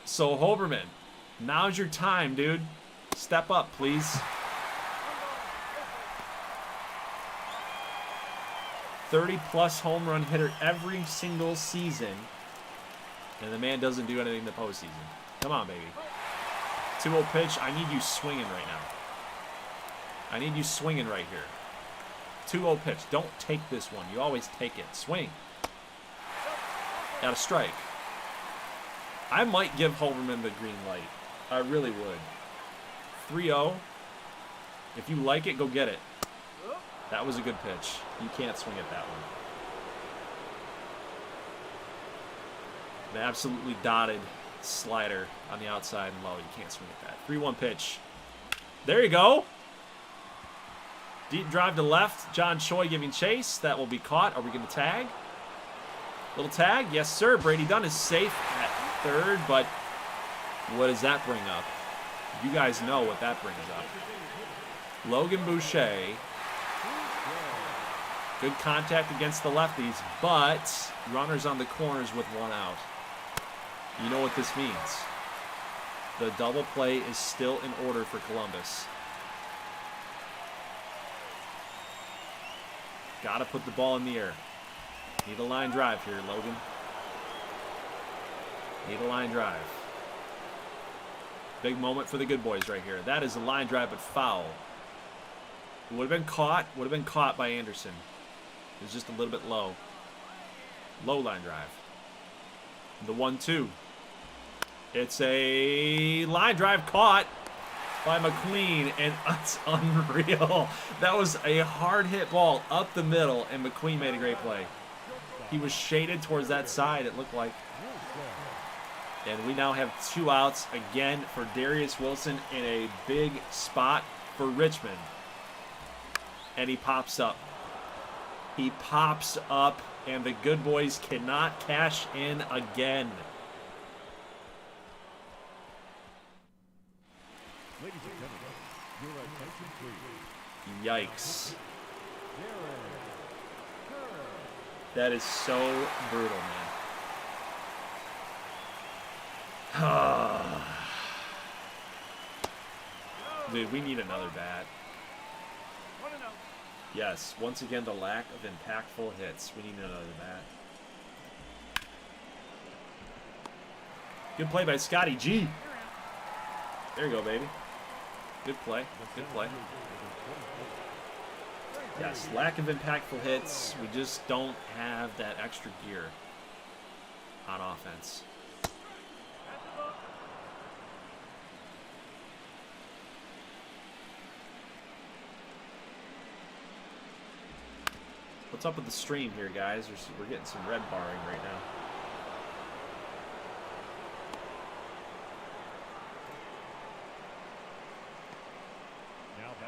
So, Holberman, now's your time, dude. Step up, please. 30-plus home run hitter every single season. And the man doesn't do anything in the postseason. Come on, baby. 2-0 pitch. I need you swinging right now. I need you swinging right here. 2-0 pitch. Don't take this one. You always take it. Swing. Got a strike. I might give Holberman the green light. I really would. 3-0. If you like it, go get it. That was a good pitch. You can't swing at that one. An absolutely dotted slider on the outside and low. You can't swing at that. 3-1 pitch. There you go. Deep drive to left. John Choi giving chase. That will be caught. Are we going to tag? Little tag. Yes, sir. Brady Dunn is safe at third, but what does that bring up? You guys know what that brings up. Logan Boucher. Good contact against the lefties, but runners on the corners with 1 out. You know what this means. The double play is still in order for Columbus. Got to put the ball in the air. Need a line drive here, Logan. Need a line drive. Big moment for the good boys right here. That is a line drive, but foul. It would have been caught. Would have been caught by Anderson. It was just a little bit low. Low line drive. The 1-2. It's a line drive caught by McQueen, and it's unreal. That was a hard hit ball up the middle, and McQueen made a great play. He was shaded towards that side, it looked like. And we now have 2 outs again for Darius Wilson in a big spot for Richmond. And he pops up. He pops up, and the good boys cannot cash in again. Yikes. That is so brutal, man. Dude, we need another bat. Yes, once again, the lack of impactful hits. We need another bat. Good play by Scotty G. There you go, baby. Good play. Good play. Yes, lack of impactful hits. We just don't have that extra gear on offense. What's up with the stream here, guys? We're getting some red barring right now.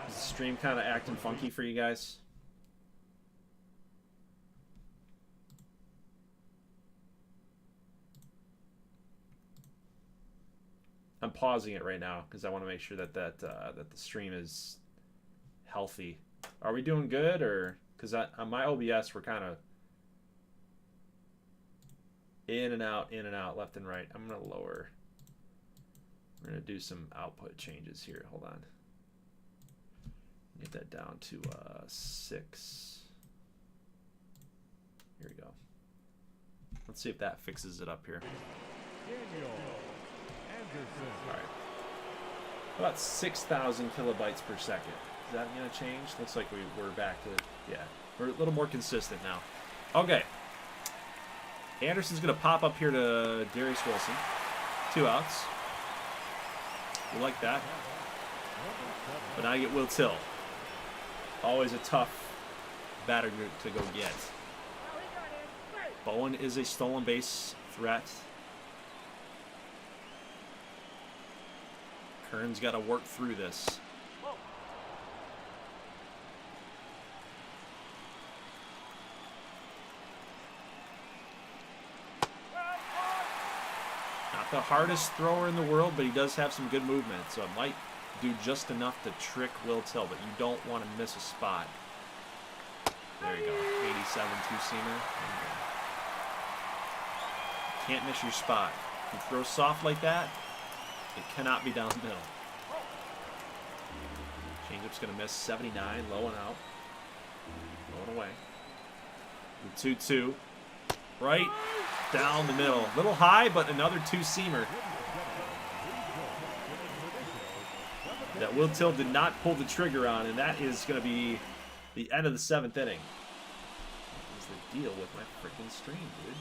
Is the stream kind of acting funky for you guys? I'm pausing it right now because I want to make sure that that the stream is healthy. Are we doing good, or because on my OBS we're kind of in and out, left and right. I'm gonna lower. We're gonna do some output changes here. Hold on. Get that down to 6. Here we go. Let's see if that fixes it up here. All right. About 6,000 kilobytes per second. Is that going to change? Looks like we're back to, yeah. We're a little more consistent now. Okay. Anderson's going to pop up here to Darius Wilson. 2 outs. We like that. But now you get Will Till. Always a tough batter to go get. Bowen is a stolen base threat. Kern's got to work through this. Not the hardest thrower in the world, but he does have some good movement, so it might do just enough to trick Will Till, but you don't want to miss a spot. There you go. 87 two-seamer. Can't miss your spot. If you throw soft like that, it cannot be down the middle. Changeup's going to miss 79, low and out. Going away. The 2-2. Right down the middle. A little high, but another two-seamer. That Will Till did not pull the trigger on, and that is going to be the end of the 7th inning. What is the deal with my freaking stream, dude?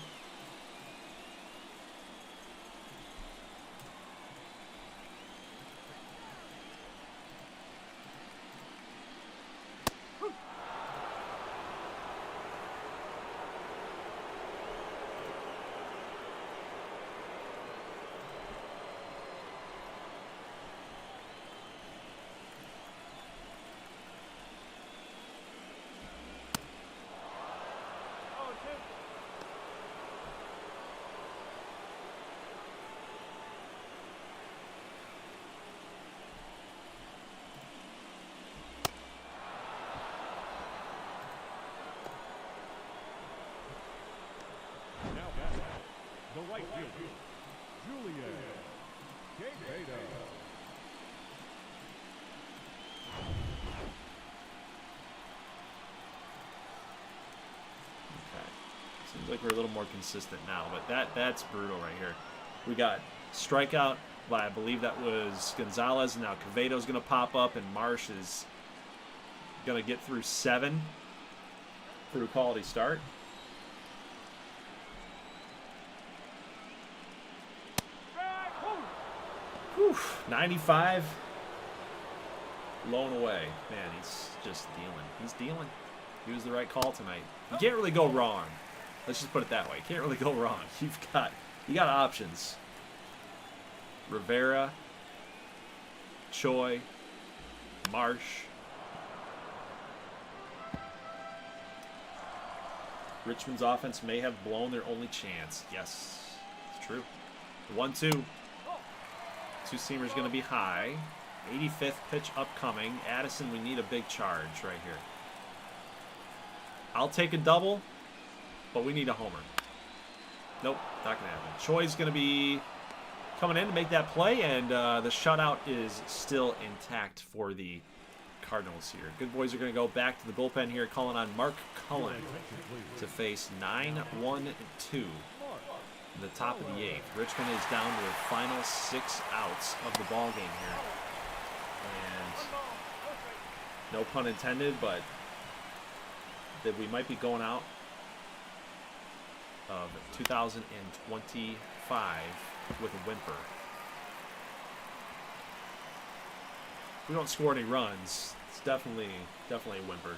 The right fielder, Julian Bendito. Okay. Seems like we're a little more consistent now, but that's brutal right here. We got strikeout by, I believe that was Gonzalez, and now Caveto's going to pop up, and Marsh is going to get through 7 through quality start. Whew, 95. Low and away. Man, he's just dealing. He's dealing. He was the right call tonight. You can't really go wrong. Let's just put it that way. You can't really go wrong. You got options. Rivera, Choi, Marsh. Richmond's offense may have blown their only chance. Yes, it's true. 1-2. Two-seamer's going to be high. 85th pitch upcoming. Addison, we need a big charge right here. I'll take a double, but we need a homer. Nope, not going to happen. Choi's going to be coming in to make that play, and the shutout is still intact for the Cardinals here. Good boys are going to go back to the bullpen here, calling on Mark Cullen to face 9-1-2. In the top of the 8th. Richmond is down to their final 6 outs of the ball game here. And no pun intended, but that we might be going out of 2025 with a whimper. If we don't score any runs, it's definitely a whimper.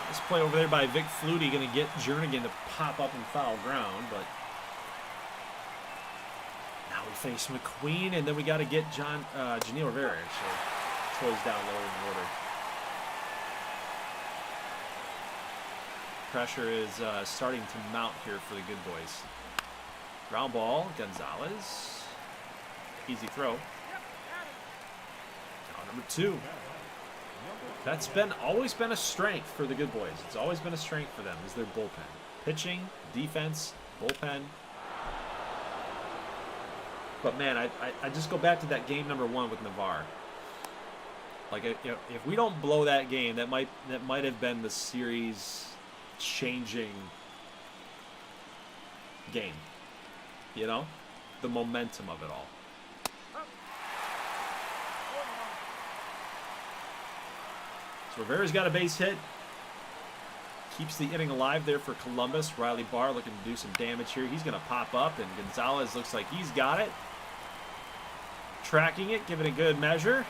This play over there by Vic Flutie going to get Jernigan to pop up and foul ground, but now we face McQueen, and then we got to get Janil Rivera. So Choi's down lower in the order. Pressure is starting to mount here for the good boys. Ground ball, Gonzalez. Easy throw. Down number 2. That's always been a strength for the good boys. It's always been a strength for them, is their bullpen. Pitching, defense, bullpen. But man, I just go back to that game number 1 with Navarre. Like, if we don't blow that game, that might have been the series changing game. You know, the momentum of it all. So Rivera's got a base hit. Keeps the inning alive there for Columbus. Riley Barr looking to do some damage here. He's going to pop up, and Gonzalez looks like he's got it. Tracking it, giving it a good measure.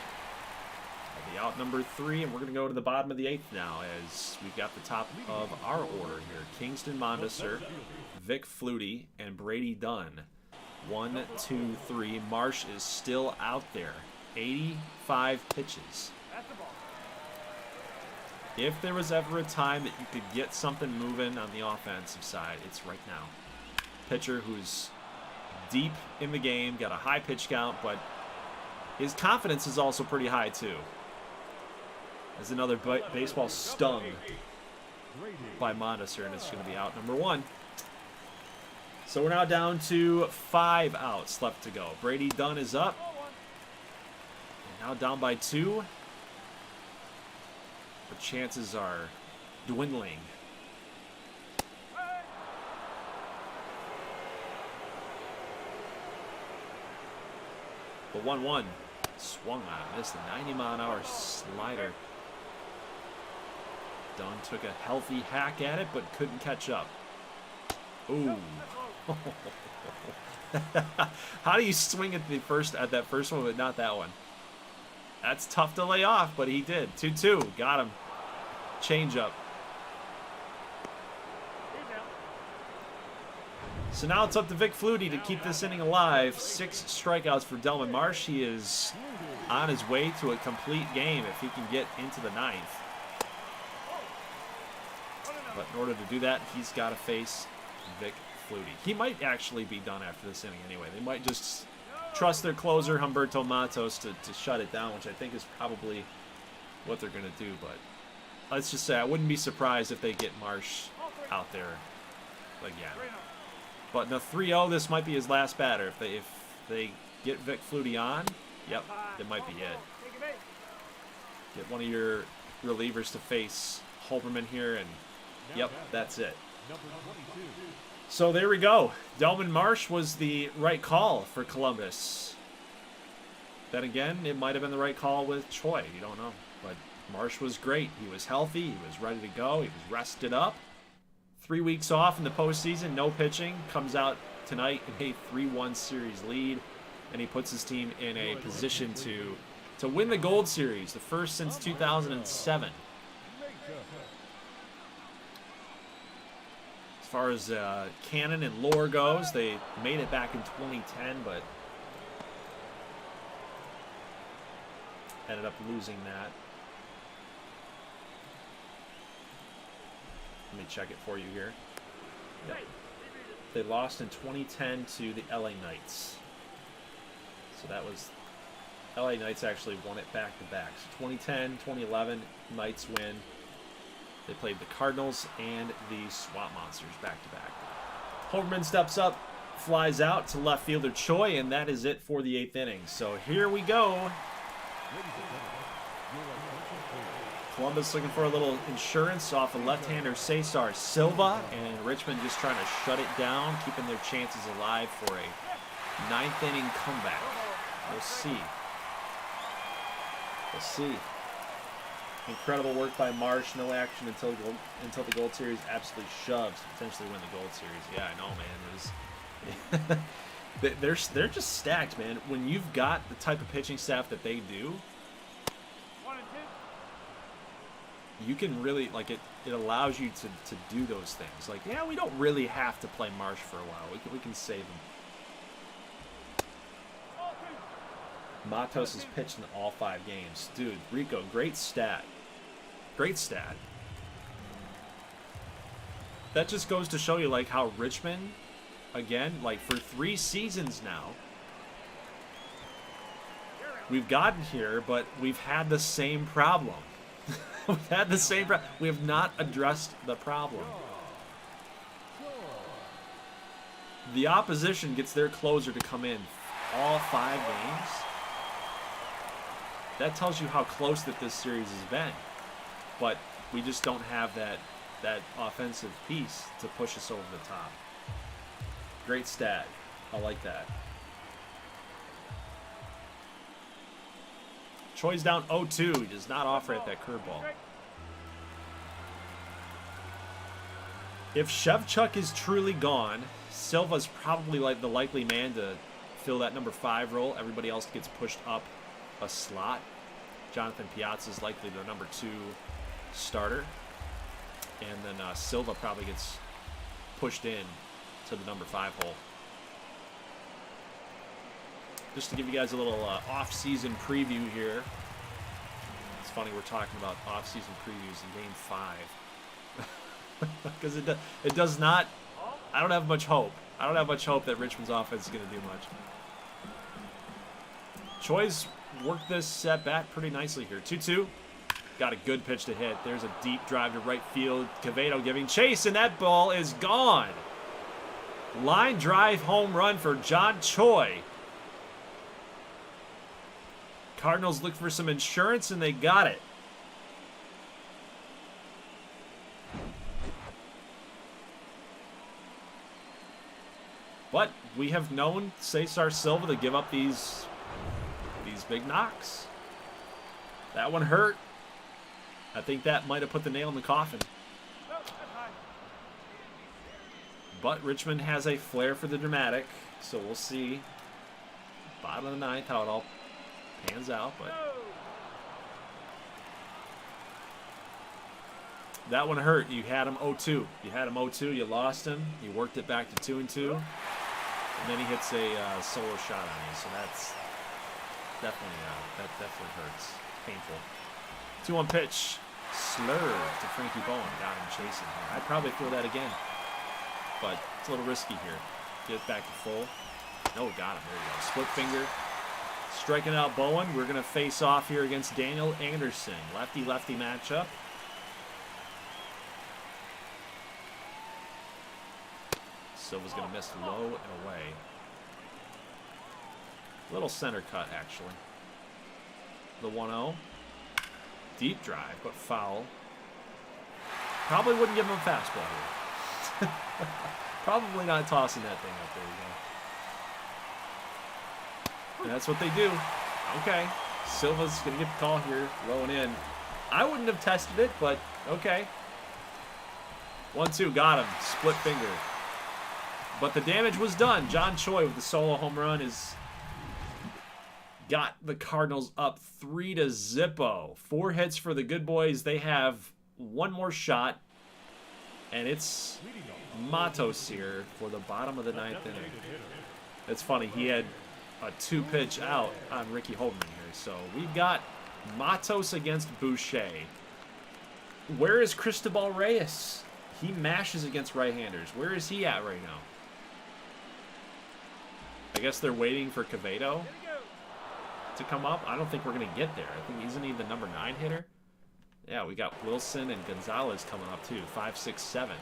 That'll be out number 3, and we're going to go to the bottom of the 8th now as we've got the top of our order here. Kingston Mondesir, Vic Flutie, and Brady Dunn. 1, 2, 3. Marsh is still out there. 85 pitches. If there was ever a time that you could get something moving on the offensive side, it's right now. Pitcher who's deep in the game, got a high pitch count, but his confidence is also pretty high too. There's another baseball stung by Mondesir, and it's going to be out number 1. So we're now down to 5 outs left to go. Brady Dunn is up. And now down by 2. The chances are dwindling. The 1-1 swung on, missed a 90-mile-an-hour slider. Dunn took a healthy hack at it, but couldn't catch up. Ooh. How do you swing at that first one, but not that one? That's tough to lay off, but he did. 2-2. Got him. Change up. So now it's up to Vic Flutie to keep this inning alive. 6 strikeouts for Delman Marsh. He is on his way to a complete game if he can get into the 9th. But in order to do that, he's got to face Vic Flutie. He might actually be done after this inning anyway. They might just trust their closer, Humberto Matos, to shut it down, which I think is probably what they're going to do. But let's just say I wouldn't be surprised if they get Marsh out there again. But in the 3-0, this might be his last batter. If they get Vic Flutie on, yep, it might be it. Get one of your relievers to face Holberman here, and yep, that's it. So there we go. Delman Marsh was the right call for Columbus. Then again, it might have been the right call with Choi. You don't know. But Marsh was great. He was healthy. He was ready to go. He was rested up. 3 weeks off in the postseason. No pitching. Comes out tonight in a 3-1 series lead. And he puts his team in a position to win the Gold Series. The first since 2007. As far as canon and lore goes, they made it back in 2010, but ended up losing that. Let me check it for you here. Yep. They lost in 2010 to the LA Knights. So that was, LA Knights actually won it back-to-back. So 2010, 2011, Knights win. They played the Cardinals and the Swamp Monsters back-to-back. Holberman steps up, flies out to left fielder Choi, and that is it for the 8th inning. So here we go. Columbus looking for a little insurance off of left-hander Cesar Silva, and Richmond just trying to shut it down, keeping their chances alive for a 9th inning comeback. We'll see. We'll see. Incredible work by Marsh. No action until the Gold Series absolutely shoves to potentially win the Gold Series. Yeah, I know, man. They're just stacked, man. When you've got the type of pitching staff that they do, you can really, like, it allows you to do those things. Like, yeah, we don't really have to play Marsh for a while. We can save him. Matos has pitched in all 5 games. Dude, Rico, great stat. Great stat. That just goes to show you, like, how Richmond, again, like, for 3 seasons now, we've gotten here, but we've had the same problem. We've had the same problem. We have not addressed the problem. The opposition gets their closer to come in all 5 games. That tells you how close that this series has been. But we just don't have that offensive piece to push us over the top. Great stat. I like that. Choi's down 0-2. He does not offer at that curveball. If Shevchuk is truly gone, Silva's probably like the likely man to fill that number 5 role. Everybody else gets pushed up a slot. Jonathan Piazza is likely the number 2 starter. And then Silva probably gets pushed in to the number 5 hole. Just to give you guys a little off-season preview here. It's funny we're talking about off-season previews in Game 5. Because it does not... I don't have much hope. I don't have much hope that Richmond's offense is going to do much. Choi's worked this at bat pretty nicely here. 2-2. Got a good pitch to hit. There's a deep drive to right field. Quevedo giving chase, and that ball is gone. Line drive home run for John Choi. Cardinals looked for some insurance, and they got it. But we have known Cesar Silva to give up these big knocks. That one hurt. I think that might have put the nail in the coffin. But Richmond has a flair for the dramatic, so we'll see bottom of the 9th how it all pans out. But that one hurt. You had him 0-2. You had him 0-2. You lost him. You worked it back to 2-2. And then he hits a solo shot on you. So that's definitely that definitely hurts. Painful. 2-1 pitch. Slur to Frankie Bowen. Got him chasing here. I'd probably throw that again. But it's a little risky here. Get it back to full. No, got him. There you go. Split finger. Striking out Bowen. We're going to face off here against Daniel Anderson. Lefty-lefty matchup. Silva's going to miss low and away. Little center cut, actually. The 1-0. Deep drive, but foul. Probably wouldn't give him a fastball here. Probably not tossing that thing up. There you go. And that's what they do. Okay. Silva's going to get the call here, low and in. I wouldn't have tested it, but okay. 1-2, got him. Split finger. But the damage was done. John Choi with the solo home run is got the Cardinals up 3-0. 4 hits for the good boys. They have one more shot, and it's Matos here for the bottom of the 9th inning. It's funny, he had a 2-pitch out on Ricky Holtman here. So we've got Matos against Boucher. Where is Cristobal Reyes? He mashes against right-handers. Where is he at right now? I guess they're waiting for Quevedo to come up. I don't think we're going to get there. I think isn't he the number 9 hitter? Yeah, we got Wilson and Gonzalez coming up too. 5, 6, 7.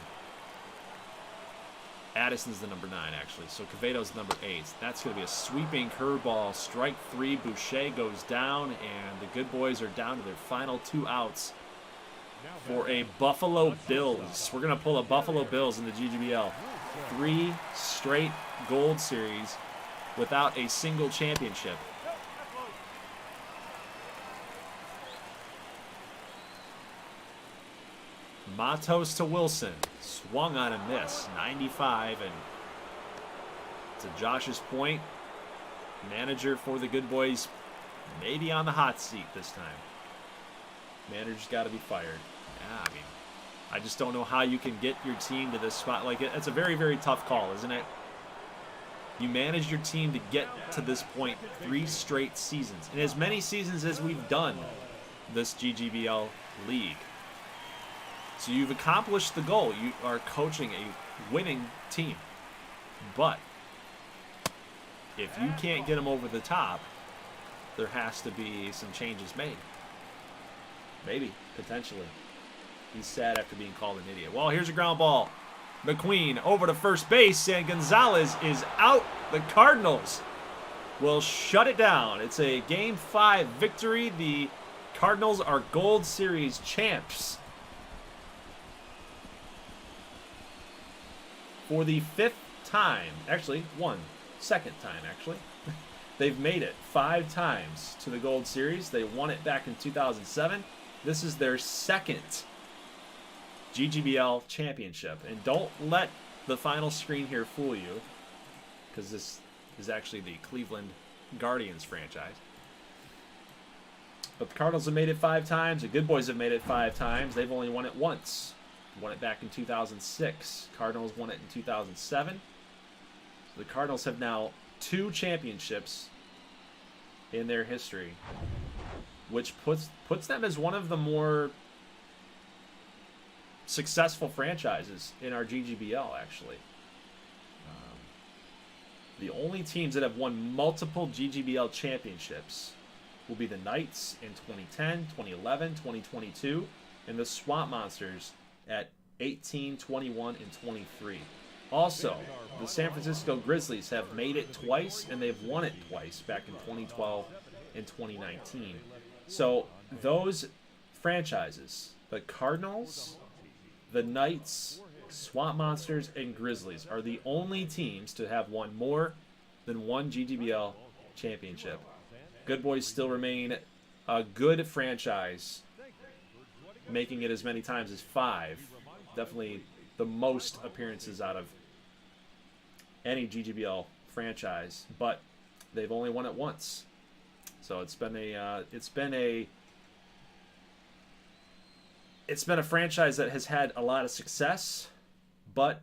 Addison's the number 9 actually. So Quevedo's number 8. That's going to be a sweeping curveball. Strike 3. Boucher goes down, and the good boys are down to their final 2 outs for a Buffalo Bills. We're going to pull a Buffalo Bills in the GGBL. 3 straight Gold Series without a single championship. Matos to Wilson. Swung on and missed. 95, and to Josh's point, manager for the good boys maybe on the hot seat this time. Manager's got to be fired. Yeah, I mean, I just don't know how you can get your team to this spot. Like, it's a very, very tough call, isn't it? You manage your team to get to this point 3 straight seasons. In as many seasons as we've done this GGBL league. So you've accomplished the goal. You are coaching a winning team. But if you can't get them over the top, there has to be some changes made. Maybe, potentially. He's sad after being called an idiot. Well, here's a ground ball. McQueen over to first base, and Gonzalez is out. The Cardinals will shut it down. It's a Game 5 victory. The Cardinals are Gold Series champs. For the 5th time, actually, second time, actually. They've made it 5 times to the Gold Series. They won it back in 2007. This is their 2nd GGBL championship. And don't let the final screen here fool you, because this is actually the Cleveland Guardians franchise. But the Cardinals have made it 5 times. The Good Boys have made it 5 times. They've only won it once. Won it back in 2006. Cardinals won it in 2007. So the Cardinals have now 2 championships in their history, which puts them as one of the more successful franchises in our GGBL, actually. The only teams that have won multiple GGBL championships will be the Knights in 2010, 2011, 2022, and the Swamp Monsters at 18, 21, and 23. Also, the San Francisco Grizzlies have made it twice, and they've won it twice, back in 2012 and 2019. So those franchises, the Cardinals, the Knights, Swamp Monsters, and Grizzlies, are the only teams to have won more than 1 GGBL championship. Good Boys still remain a good franchise, making it as many times as 5. Definitely the most appearances out of any GGBL franchise, but they've only won it once. So it's been a franchise that has had a lot of success, but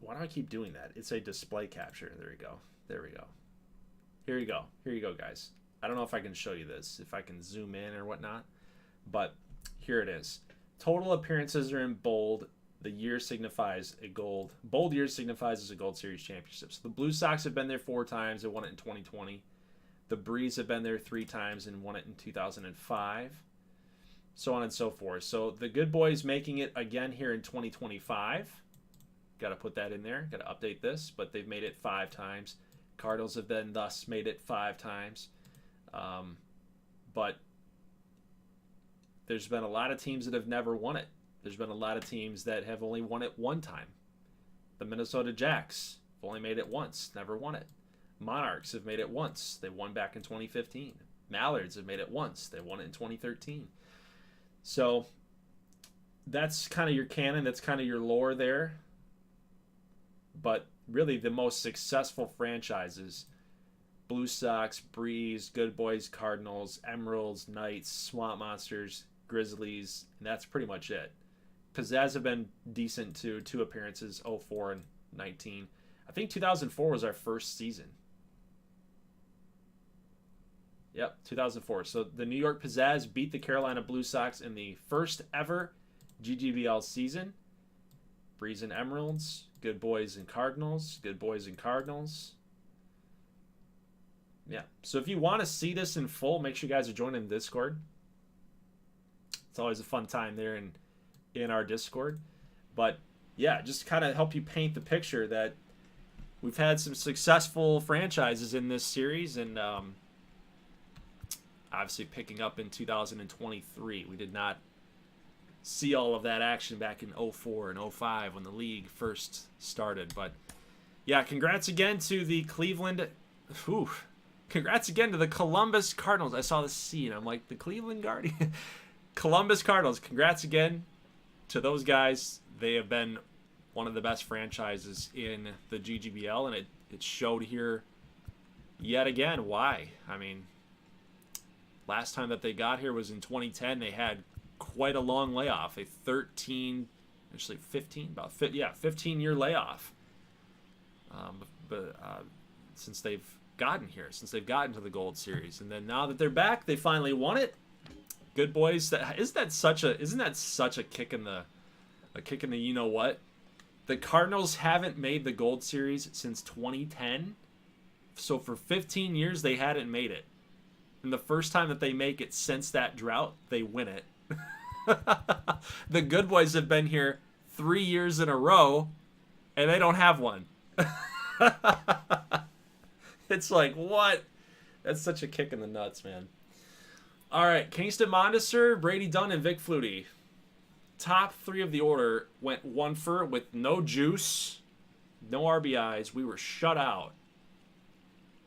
why do I keep doing that? It's a display capture. There we go. There we go. Here you go. Here you go, guys. I don't know if I can show you this, if I can zoom in or whatnot, but here it is. Total appearances are in bold. The year signifies a gold. Bold year signifies as a Gold Series championship. So the Blue Sox have been there 4 times and won it in 2020. The Breeze have been there 3 times and won it in 2005. So on and so forth. So the Good Boys making it again here in 2025. Got to put that in there. Got to update this. But they've made it 5 times. Cardinals have then thus made it 5 times. But there's been a lot of teams that have never won it. There's been a lot of teams that have only won it 1 time. The Minnesota Jacks have only made it once, never won it. Monarchs have made it once. They won back in 2015. Mallards have made it once. They won it in 2013. So that's kind of your canon. That's kind of your lore there. But really the most successful franchises, Blue Sox, Breeze, Good Boys, Cardinals, Emeralds, Knights, Swamp Monsters, Grizzlies, and that's pretty much it. Pizzazz have been decent too, 2 appearances, 04 and 19. I think 2004 was our first season. Yep, 2004. So the New York Pizzazz beat the Carolina Blue Sox in the first ever GGBL season. Breeze and Emeralds, Good Boys and Cardinals, Good Boys and Cardinals. Yeah, so if you want to see this in full, make sure you guys are joining the Discord. It's always a fun time there in our Discord. But yeah, just kind of help you paint the picture that we've had some successful franchises in this series, and obviously picking up in 2023. We did not see all of that action back in 04 and 05 when the league first started. But yeah, congrats again to the congrats again to the Columbus Cardinals. I saw the C and I'm like, the Cleveland Guardians. Columbus Cardinals, congrats again to those guys. They have been one of the best franchises in the GGBL, and it showed here yet again why. I mean, last time that they got here was in 2010. They had quite a long layoff, a 15-year layoff. Since they've gotten here, since they've gotten to the Gold Series, and then now that they're back, they finally won it. Good boys. Isn't that such a kick in the you know what? The Cardinals haven't made the Gold Series since 2010. So for 15 years they hadn't made it. And the first time that they make it since that drought, they win it. The good boys have been here 3 years in a row, and they don't have one. It's like, what? That's such a kick in the nuts, man. All right, Kingston Mondesir, Brady Dunn, and Vic Flutie. Top three of the order went 1 for with no juice, no RBIs. We were shut out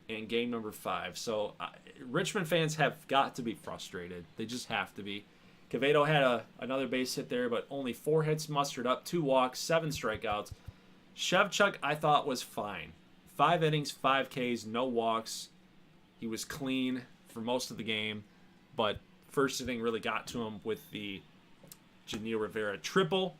in game number 5. So Richmond fans have got to be frustrated. They just have to be. Quevedo had another base hit there, but only 4 hits mustered up, 2 walks, 7 strikeouts. Shevchuk, I thought, was fine. 5 innings, 5 Ks, no walks. He was clean for most of the game, but first inning really got to him with the Janil Rivera triple,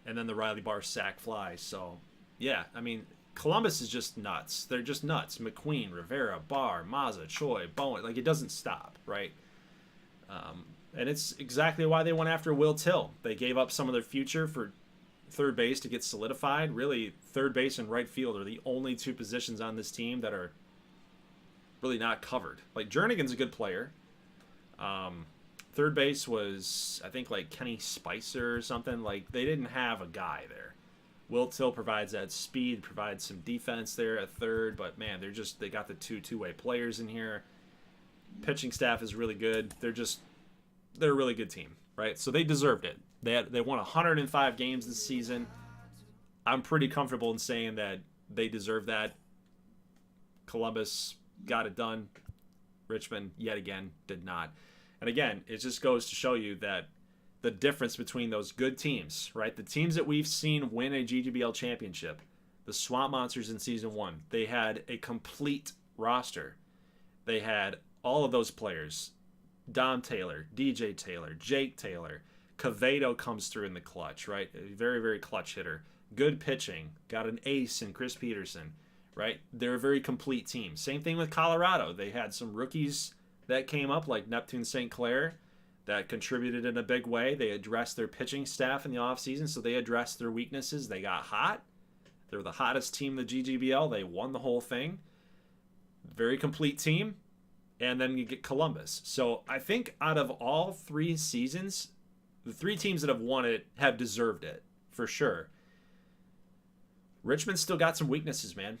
and then the Riley Barr sac fly. So, yeah, I mean, Columbus is just nuts. They're just nuts. McQueen, Rivera, Barr, Mazza, Choi, Bowen. Like, it doesn't stop, right? And it's exactly why they went after Will Till. They gave up some of their future for third base to get solidified. Really, third base and right field are the only 2 positions on this team that are really not covered. Like, Jernigan's a good player. Third base was, I think, like Kenny Spicer or something. Like, they didn't have a guy there. Will Till provides that speed, provides some defense there at third, but man, they got the two-way players in here. Pitching staff is really good. They're a really good team, right? So they deserved it. They won 105 games this season. I'm pretty comfortable in saying that they deserve that. Columbus got it done. Richmond, yet again, did not. And again, it just goes to show you that the difference between those good teams, right? The teams that we've seen win a GGBL championship, the Swamp Monsters in Season 1, they had a complete roster. They had all of those players. Dom Taylor, DJ Taylor, Jake Taylor. Quevedo comes through in the clutch, right? A very, very clutch hitter. Good pitching. Got an ace in Chris Peterson, right? They're a very complete team. Same thing with Colorado. They had some rookies that came up, like Neptune St. Clair, that contributed in a big way. They addressed their pitching staff in the offseason, so they addressed their weaknesses. They got hot. They're the hottest team in the GGBL. They won the whole thing. Very complete team. And then you get Columbus. So I think out of all 3 seasons, the 3 teams that have won it have deserved it, for sure. Richmond still got some weaknesses, man.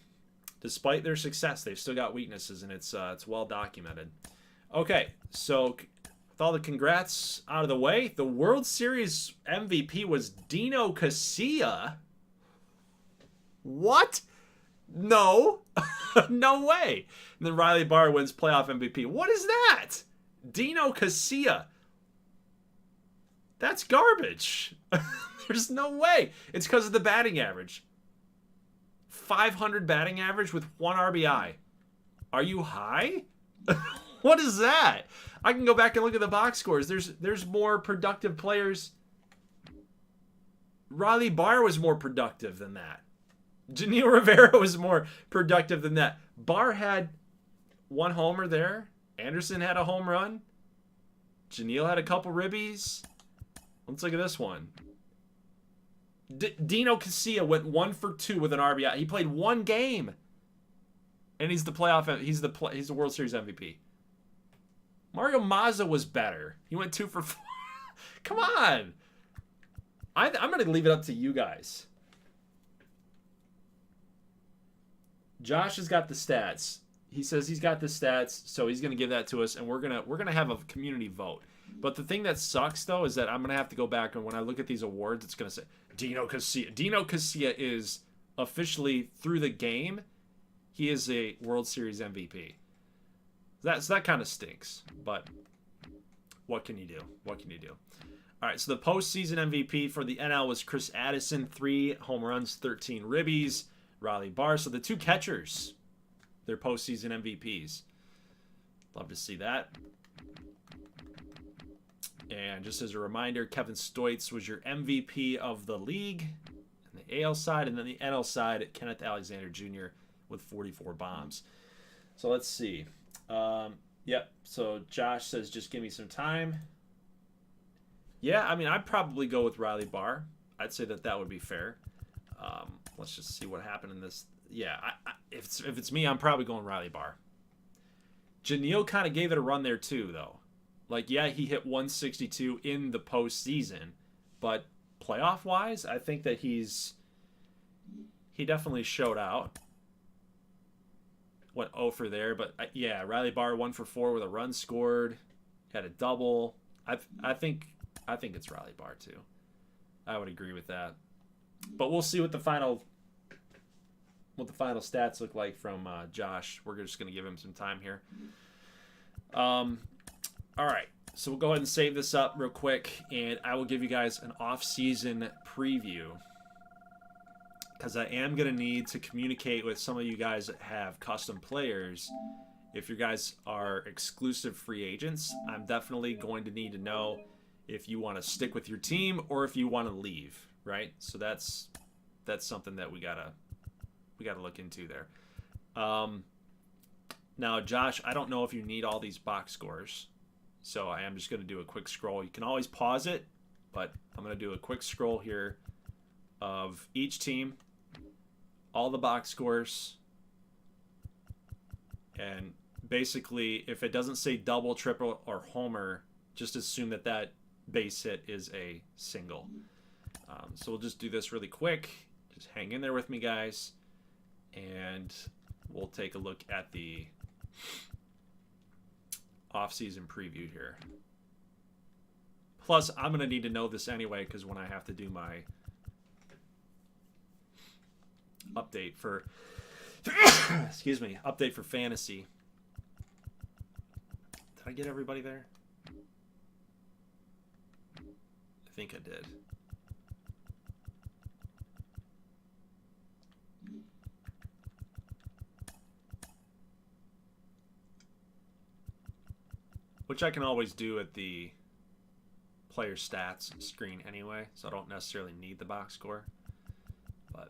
Despite their success, they've still got weaknesses, and it's well documented. Okay, so with all the congrats out of the way, the World Series MVP was Dino Casilla. What? No. No way. And then Riley Barr wins playoff MVP. What is that? Dino Casilla. That's garbage. There's no way. It's because of the batting average. 500 batting average with 1 RBI. Are you high? What is that? I can go back and look at the box scores. There's more productive players. Riley Barr was more productive than that. Janil Rivera was more productive than that. Barr had 1 homer there. Anderson had a home run. Janil had a couple ribbies. Let's look at this one. Dino Casilla went 1 for 2 with an RBI. He played 1 game, and he's the playoff. He's the World Series MVP. Mario Mazza was better. He went 2 for 4. Come on. I'm going to leave it up to you guys. Josh has got the stats. He says he's got the stats, so he's going to give that to us, and we're gonna have a community vote. But the thing that sucks, though, is that I'm going to have to go back, and when I look at these awards, it's going to say Dino Casilla. Dino Casilla is officially, through the game, he is a World Series MVP. That kind of stinks, but what can you do? What can you do? All right, so the postseason MVP for the NL was Chris Addison, 3 home runs, 13 ribbies. Riley Barr. So the 2 catchers, they're postseason MVPs. Love to see that. And just as a reminder, Kevin Stoitz was your MVP of the league in the AL side, and then the NL side, Kenneth Alexander Jr. with 44 bombs. So let's see. Yep. So Josh says, just give me some time. Yeah, I mean, I'd probably go with Riley Barr. I'd say that would be fair. Let's just see what happened in this. Yeah, if it's me, I'm probably going Riley Barr. Janelle kind of gave it a run there too, though. Like, yeah, he hit 162 in the postseason, but playoff-wise, I think that he definitely showed out. Went 0 for there, but yeah, Riley Barr 1 for 4 with a run scored, had a double. I think it's Riley Barr too. I would agree with that. But we'll see what the final stats look like from Josh. We're just going to give him some time here. All right, so we'll go ahead and save this up real quick, and I will give you guys an off-season preview because I am going to need to communicate with some of you guys that have custom players. If you guys are exclusive free agents, I'm definitely going to need to know if you want to stick with your team or if you want to leave, right? So that's something that we gotta look into there. Now, Josh, I don't know if you need all these box scores, so I am just going to do a quick scroll. You can always pause it, but I'm going to do a quick scroll here of each team, all the box scores, and basically, if it doesn't say double, triple, or homer, just assume that base hit is a single. So we'll just do this really quick. Just hang in there with me, guys, and we'll take a look at the off-season preview here. Plus, I'm going to need to know this anyway because when I have to do my update for excuse me, update for fantasy. Did I get everybody there? I think I did. Which I can always do at the player stats screen anyway, so I don't necessarily need the box score. But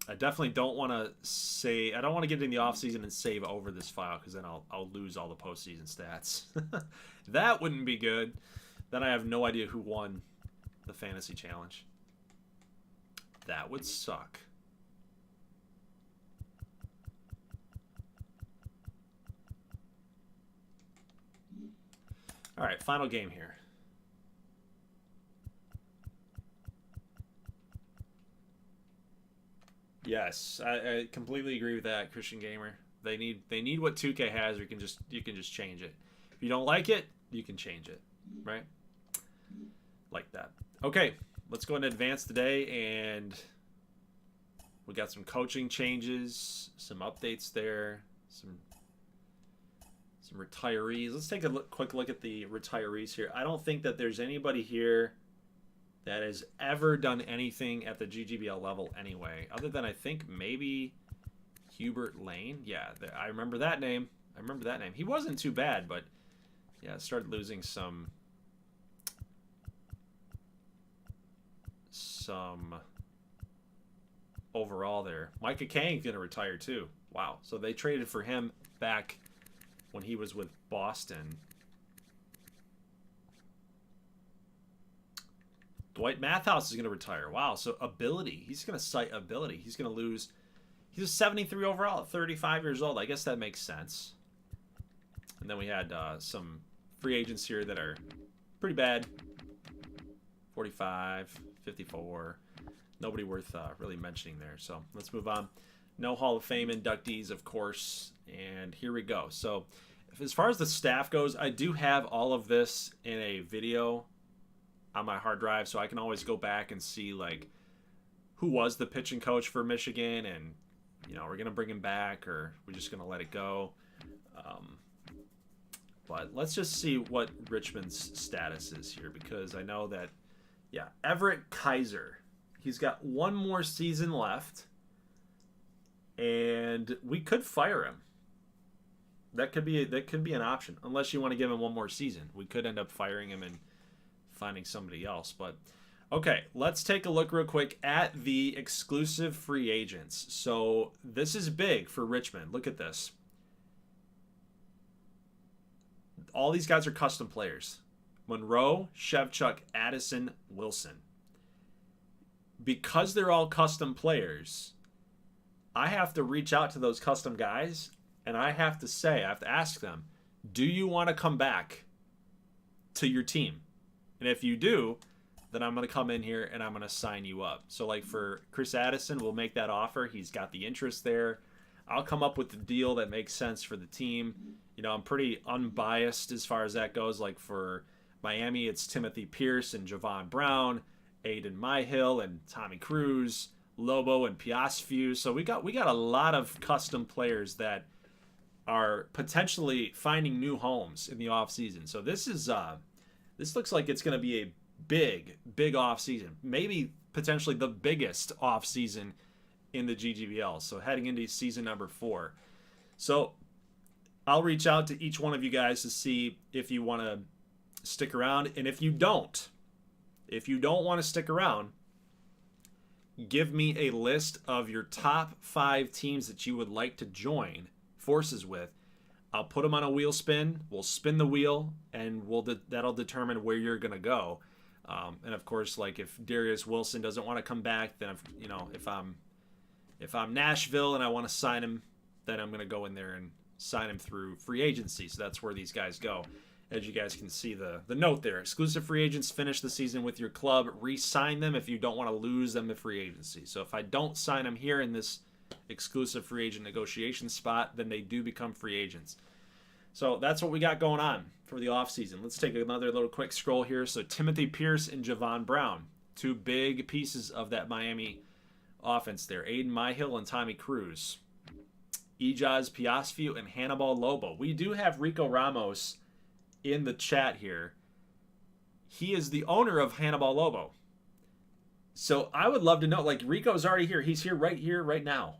I definitely don't want to I don't want to get in the offseason and save over this file because then I'll lose all the postseason stats. That wouldn't be good. Then I have no idea who won the fantasy challenge. That would suck. All right, final game here. Yes, I completely agree with that, Christian Gamer. They need what 2K has. You can just change it. If you don't like it, you can change it, right? Like that. Okay, let's go ahead and advance today, and we got some coaching changes, some updates there, some retirees. Let's take a quick look at the retirees here. I don't think that there's anybody here that has ever done anything at the GGBL level anyway, other than I think maybe Hubert Lane. Yeah, I remember that name. He wasn't too bad, but yeah, started losing some overall there. Micah Kang's going to retire too. Wow. So they traded for him back when he was with Boston. Dwight Mathhouse is going to retire. Wow. So ability. He's going to cite ability. He's going to lose. He's a 73 overall at 35 years old. I guess that makes sense. And then we had some free agents here that are pretty bad. 45, 54. Nobody worth really mentioning there. So let's move on. No Hall of Fame inductees, of course. And here we go. So as far as the staff goes, I do have all of this in a video on my hard drive, so I can always go back and see like who was the pitching coach for Michigan, and we're gonna bring him back or we're just gonna let it go. But let's just see what Richmond's status is here, because I know that Everett Kaiser, he's got one more season left, and we could fire him. That could be an option, unless you want to give him one more season. We could end up firing him and finding somebody else. But okay, let's take a look real quick at the exclusive free agents. So this is big for Richmond. Look at this. All these guys are custom players. Monroe, Shevchuk, Addison, Wilson. Because they're all custom players, I have to reach out to those custom guys, and I have to ask them, do you want to come back to your team? And if you do, then I'm going to come in here and I'm going to sign you up. So like for Chris Addison, we'll make that offer. He's got the interest there. I'll come up with the deal that makes sense for the team. You know, I'm pretty unbiased as far as that goes. Like for Miami, it's Timothy Pierce and Javon Brown, Aiden Myhill and Tommy Cruz, Lobo and Piasfu. So we got a lot of custom players that are potentially finding new homes in the offseason. So this looks like it's going to be a big offseason. Maybe potentially the biggest offseason in the GGBL. So heading into season number 4. So I'll reach out to each one of you guys to see if you want to stick around. And if you don't want to stick around, give me a list of your top 5 teams that you would like to join forces with. I'll put them on a wheel spin. We'll spin the wheel, and that'll determine where you're gonna go. And of course, like if Darius Wilson doesn't want to come back, then if I'm Nashville and I want to sign him, then I'm gonna go in there and sign him through free agency. So that's where these guys go. As you guys can see the note there, exclusive free agents finish the season with your club. Re-sign them if you don't want to lose them to free agency. So if I don't sign them here in this exclusive free agent negotiation spot, then they do become free agents. So that's what we got going on for the offseason. Let's take another little quick scroll here. So Timothy Pierce and Javon Brown, 2 big pieces of that Miami offense there. Aiden Myhill and Tommy Cruz. Ijaz Piasfu and Hannibal Lobo. We do have Rico Ramos in the chat here. He is the owner of Hannibal Lobo. So I would love to know, like Rico's already here. He's here, right now.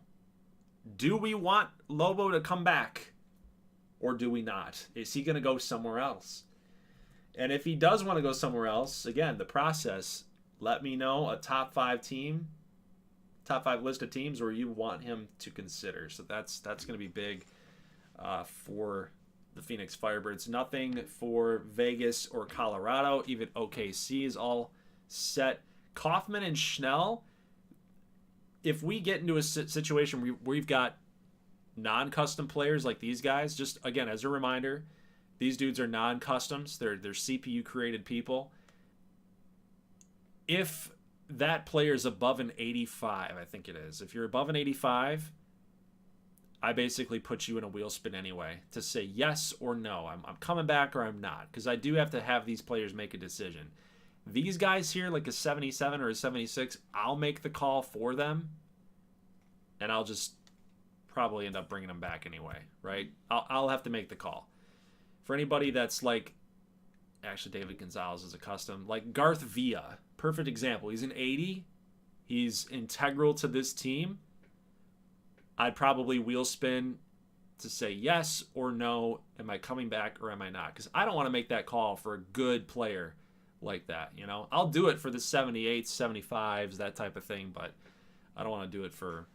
Do we want Lobo to come back or do we not? Is he going to go somewhere else? And if he does want to go somewhere else, again, the process, let me know a top 5 list of teams where you want him to consider. So that's going to be big for the Phoenix Firebirds. Nothing for Vegas or Colorado. Even OKC is all set. Kaufman and Schnell, if we get into a situation where we've got non-custom players like these guys, just again as a reminder, these dudes are non-customs. They're CPU created people. If that player is above an 85, I think it is. If you're above an 85, I basically put you in a wheel spin anyway to say yes or no. I'm coming back or I'm not, because I do have to have these players make a decision. These guys here, like a 77 or a 76, I'll make the call for them, and I'll just probably end up bringing them back anyway, right? I'll have to make the call. For anybody that's like, actually David Gonzalez is a custom, like Garth Villa, perfect example. He's an 80. He's integral to this team. I'd probably wheel spin to say yes or no. Am I coming back or am I not? Because I don't want to make that call for a good player like that. You know, I'll do it for the 78s, 75s, that type of thing, but I don't want to do it for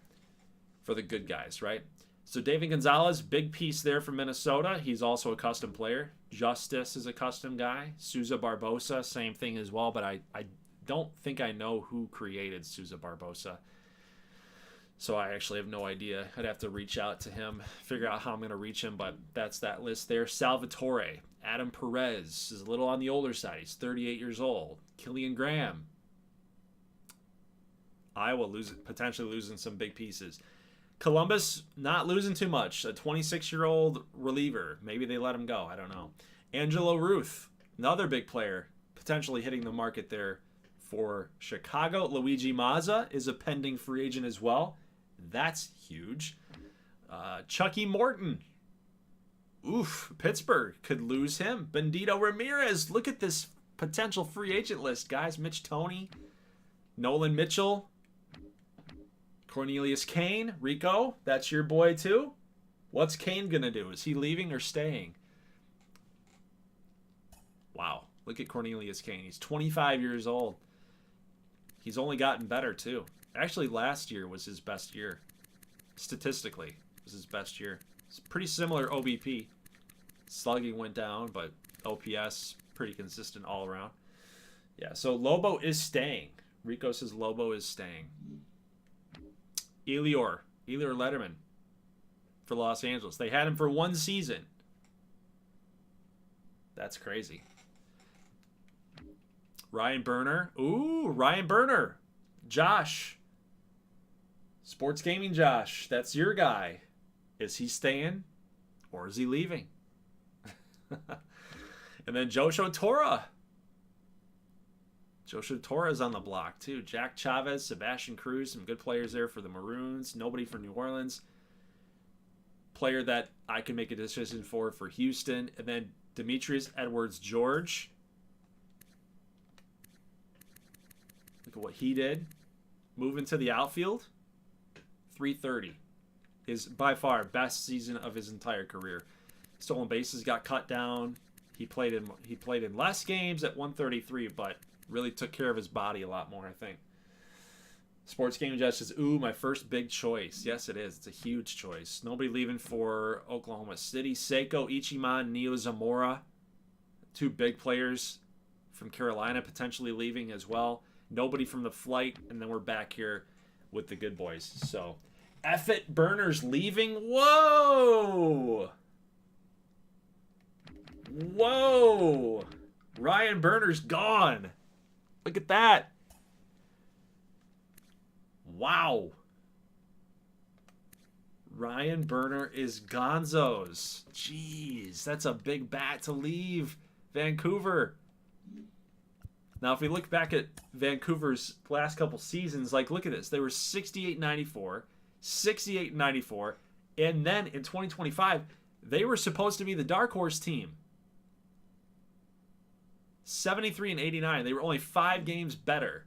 the good guys, right? So David Gonzalez, big piece there from Minnesota. He's also a custom player. Justice is a custom guy. Souza Barbosa, same thing as well, but I don't think I know who created Souza Barbosa. So I actually have no idea. I'd have to reach out to him, figure out how I'm going to reach him, but that's that list there. Salvatore, Adam Perez is a little on the older side. He's 38 years old. Killian Graham. Iowa potentially losing some big pieces. Columbus not losing too much. A 26-year-old reliever. Maybe they let him go. I don't know. Angelo Ruth, another big player, potentially hitting the market there for Chicago. Luigi Mazza is a pending free agent as well. That's huge. Chucky Morton. Oof. Pittsburgh could lose him. Bendito Ramriez. Look at this potential free agent list, guys. Mitch Toney. Nolan Mitchell. Cornelius Kane. Rico. That's your boy, too. What's Kane going to do? Is he leaving or staying? Wow. Look at Cornelius Kane. He's 25 years old. He's only gotten better, too. Actually, last year was his best year. Statistically, it was his best year. It's pretty similar OBP. Slugging went down, but OPS pretty consistent all around. Yeah, so Lobo is staying. Rico says Lobo is staying. Elior Lederman for Los Angeles. They had him for 1 season. That's crazy. Ryan Berger. Ooh, Ryan Berger. Josh. Sports Gaming Josh. That's your guy. Is he staying or is he leaving? And then Joshua Tora. Joshua Tora is on the block too. Jack Chavez, Sebastian Cruz, some good players there for the Maroons. Nobody for New Orleans. Player that I can make a decision for Houston. And then Demetrius Edwards-George. Look at what he did. Moving to the outfield. 330 is by far best season of his entire career. Stolen bases got cut down. He played in less games at 133, but really took care of his body a lot more, I think. Sports Gaming Judge says, ooh, my first big choice. Yes, it is. It's a huge choice. Nobody leaving for Oklahoma City. Seiko Ichiman, Neo Zamora. 2 big players from Carolina potentially leaving as well. Nobody from the flight, and then we're back here with the good boys. So, Effet Berner's leaving. Whoa! Whoa! Ryan Berner's gone. Look at that. Wow. Ryan Berger is gonzos. Jeez, that's a big bat to leave Vancouver. Now, if we look back at Vancouver's last couple seasons, like, look at this. They were 68-94, 68-94, and then in 2025, they were supposed to be the dark horse team. 73-89. They were only 5 games better.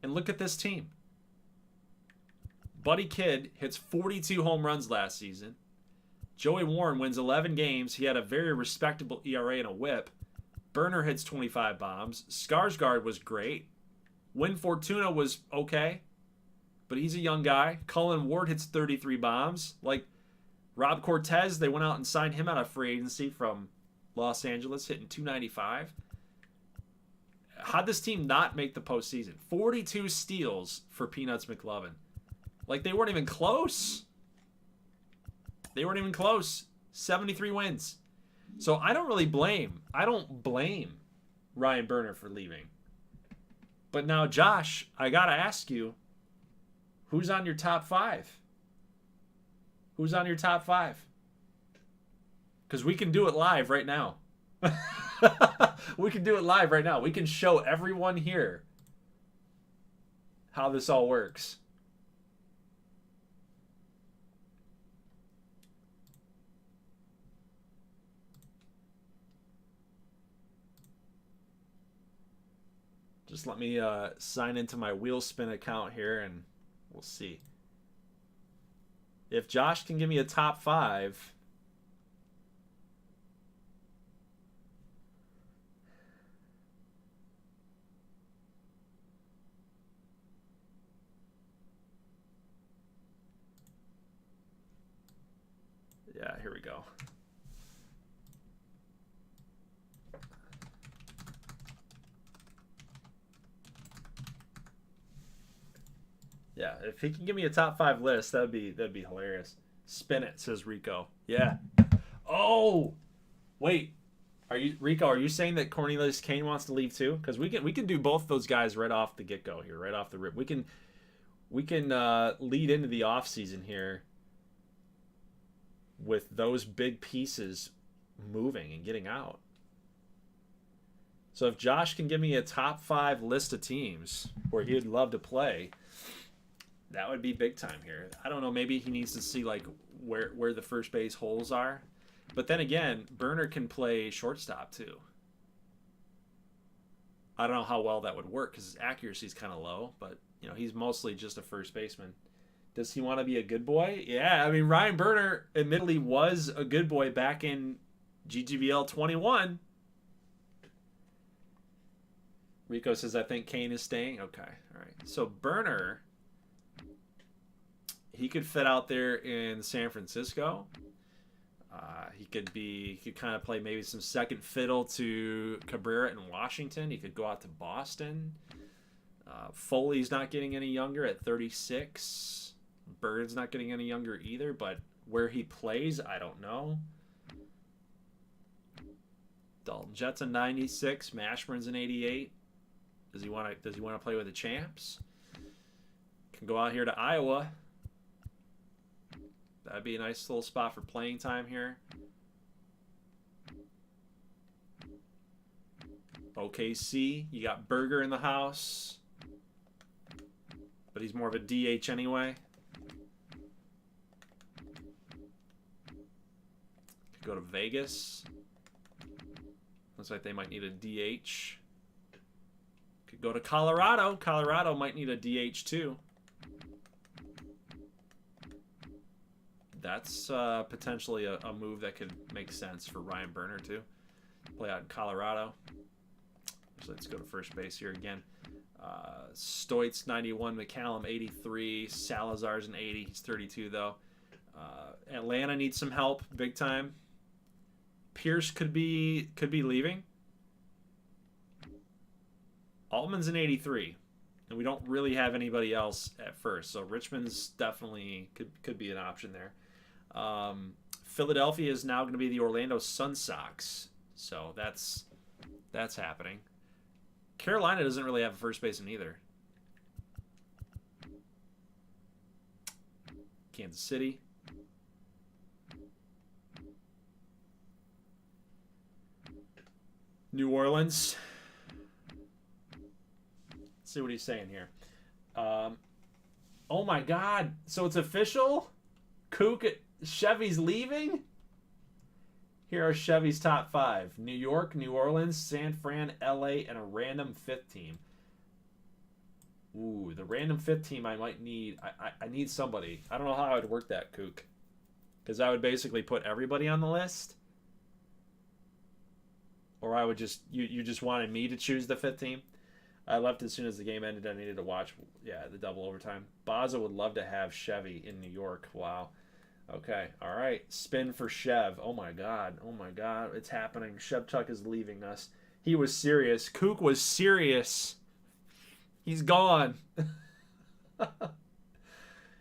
And look at this team. Buddy Kidd hits 42 home runs last season. Joey Warren wins 11 games. He had a very respectable ERA and a whip. Berner hits 25 bombs. Skarsgård was great. Win Fortuna was okay, but he's a young guy. Cullen Ward hits 33 bombs. Like Rob Cortez, they went out and signed him out of free agency from Los Angeles, hitting 295. How'd this team not make the postseason? 42 steals for Peanuts McLovin. Like, they weren't even close. They weren't even close. 73 wins. So I don't blame Ryan Berger for leaving. But now, Josh, I got to ask you, who's on your top 5? Who's on your top 5? Because we can do it live right now. We can do it live right now. We can show everyone here how this all works. Just let me sign into my Wheelspin account here and we'll see. If Josh can give me a top 5... Yeah, here we go. Yeah, if he can give me a top 5 list, that'd be hilarious. Spin it, says Rico. Yeah. Oh, wait. Are you saying that Cornelius Kane wants to leave too? Because we can do both those guys right off the get go here, right off the rip. We can lead into the off season here with those big pieces moving and getting out. So if Josh can give me a top 5 list of teams where he'd love to play, that would be big time here. I don't know, maybe he needs to see like where the first base holes are. But then again, Berger can play shortstop too. I don't know how well that would work because his accuracy is kind of low, but you know, he's mostly just a first baseman. Does he want to be a good boy? Yeah, I mean, Ryan Berner admittedly was a good boy back in GGBL 21. Rico says, I think Kane is staying. Okay, all right. So Berner, he could fit out there in San Francisco. He could kind of play maybe some second fiddle to Cabrera in Washington. He could go out to Boston. Foley's not getting any younger at 36. Bird's not getting any younger either, but where he plays, I don't know. Dalton Jett's a 96. Mashburn's an 88. Does he want to play with the champs? Can go out here to Iowa. That'd be a nice little spot for playing time here. OKC, you got Berger in the house, but he's more of a DH anyway. Could go to Vegas. Looks like they might need a DH. Could go to Colorado. Colorado might need a DH too. That's potentially a move that could make sense for Ryan Berner too. Play out in Colorado. So let's go to first base here again. Stoit's 91, McCallum 83, Salazar's an 80. He's 32 though. Atlanta needs some help, big time. Pierce could be leaving. Altman's an 83, and we don't really have anybody else at first. So Richmond's definitely could be an option there. Philadelphia is now going to be the Orlando Sun Sox, so that's happening. Carolina doesn't really have a first baseman either. Kansas City. New Orleans. Let's see what he's saying here. Oh my God. So it's official? Chevy's leaving? Here are Chevy's top 5. New York, New Orleans, San Fran, LA, and a random 5th team. Ooh, the random 5th team I might need. I need somebody. I don't know how I would work that, Kook. Because I would basically put everybody on the list. Or I would just... You just wanted me to choose the 5th team? I left as soon as the game ended. I needed to watch, the double overtime. Baza would love to have Chevy in New York. Wow. Okay. All right. Spin for Chev. Oh, my God. Oh, my God. It's happening. Shevchuk is leaving us. He was serious. Kook was serious. He's gone.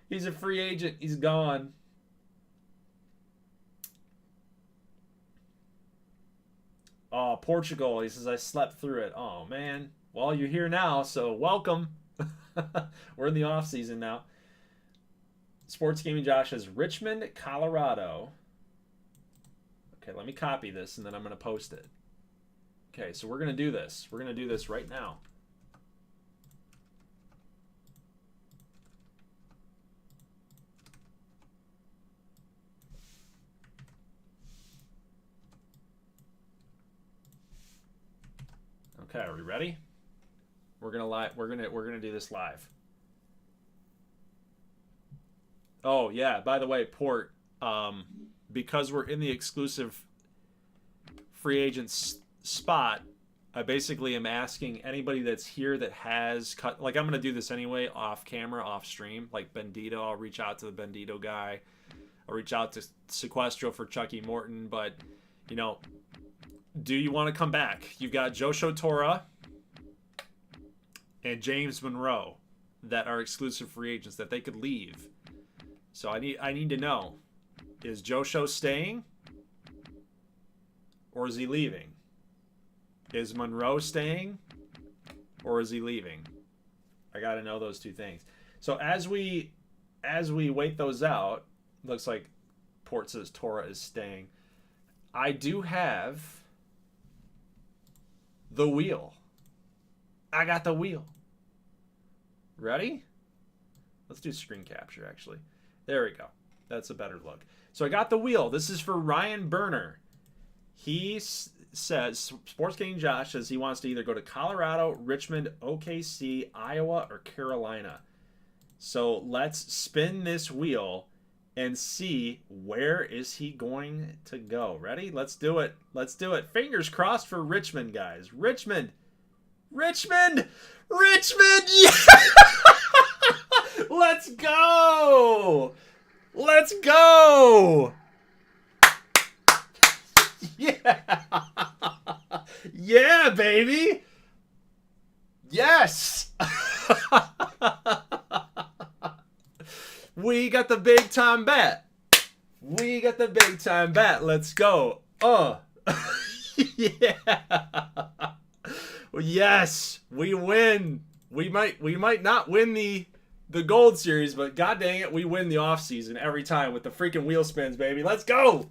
He's a free agent. He's gone. Oh, Portugal. He says, I slept through it. Oh, man. Well, you're here now, so welcome. We're in the off season now. Sports Gaming Josh says Richmond, Colorado. Okay, let me copy this, and then I'm going to post it. Okay, so we're going to do this. We're going to do this right now. Okay, are we ready? We're gonna do this live. Oh yeah, by the way, Port, because we're in the exclusive free agent spot, I basically am asking anybody that's here that has cut. Like I'm gonna do this anyway, off camera, off stream. Like Bendito, I'll reach out to the Bendito guy. I'll reach out to Sequestro for Chucky Morton, but you know, do you want to come back? You've got Josho Tora and James Monroe that are exclusive free agents that they could leave. So I need to know, is Josho staying or is he leaving? Is Monroe staying or is he leaving? I got to know those two things. So as we wait those out, looks like Port says Tora is staying. I do have the wheel. I got the wheel. Ready? Let's do screen capture, actually. There we go. That's a better look. So I got the wheel. This is for Ryan Berner. He says, Sports King Josh says he wants to either go to Colorado, Richmond, OKC, Iowa, or Carolina. So let's spin this wheel and see where is he going to go. Ready? Let's do it. Let's do it. Fingers crossed for Richmond, guys. Richmond. Richmond. Richmond. Yeah! Let's go. Let's go. Yeah. Yeah, baby. Yes. We got the big time bat. We got the big time bat. Let's go. Yeah. Well, yes, we win. We might not win the gold series, but god dang it, we win the off season every time with the freaking wheel spins, baby. Let's go.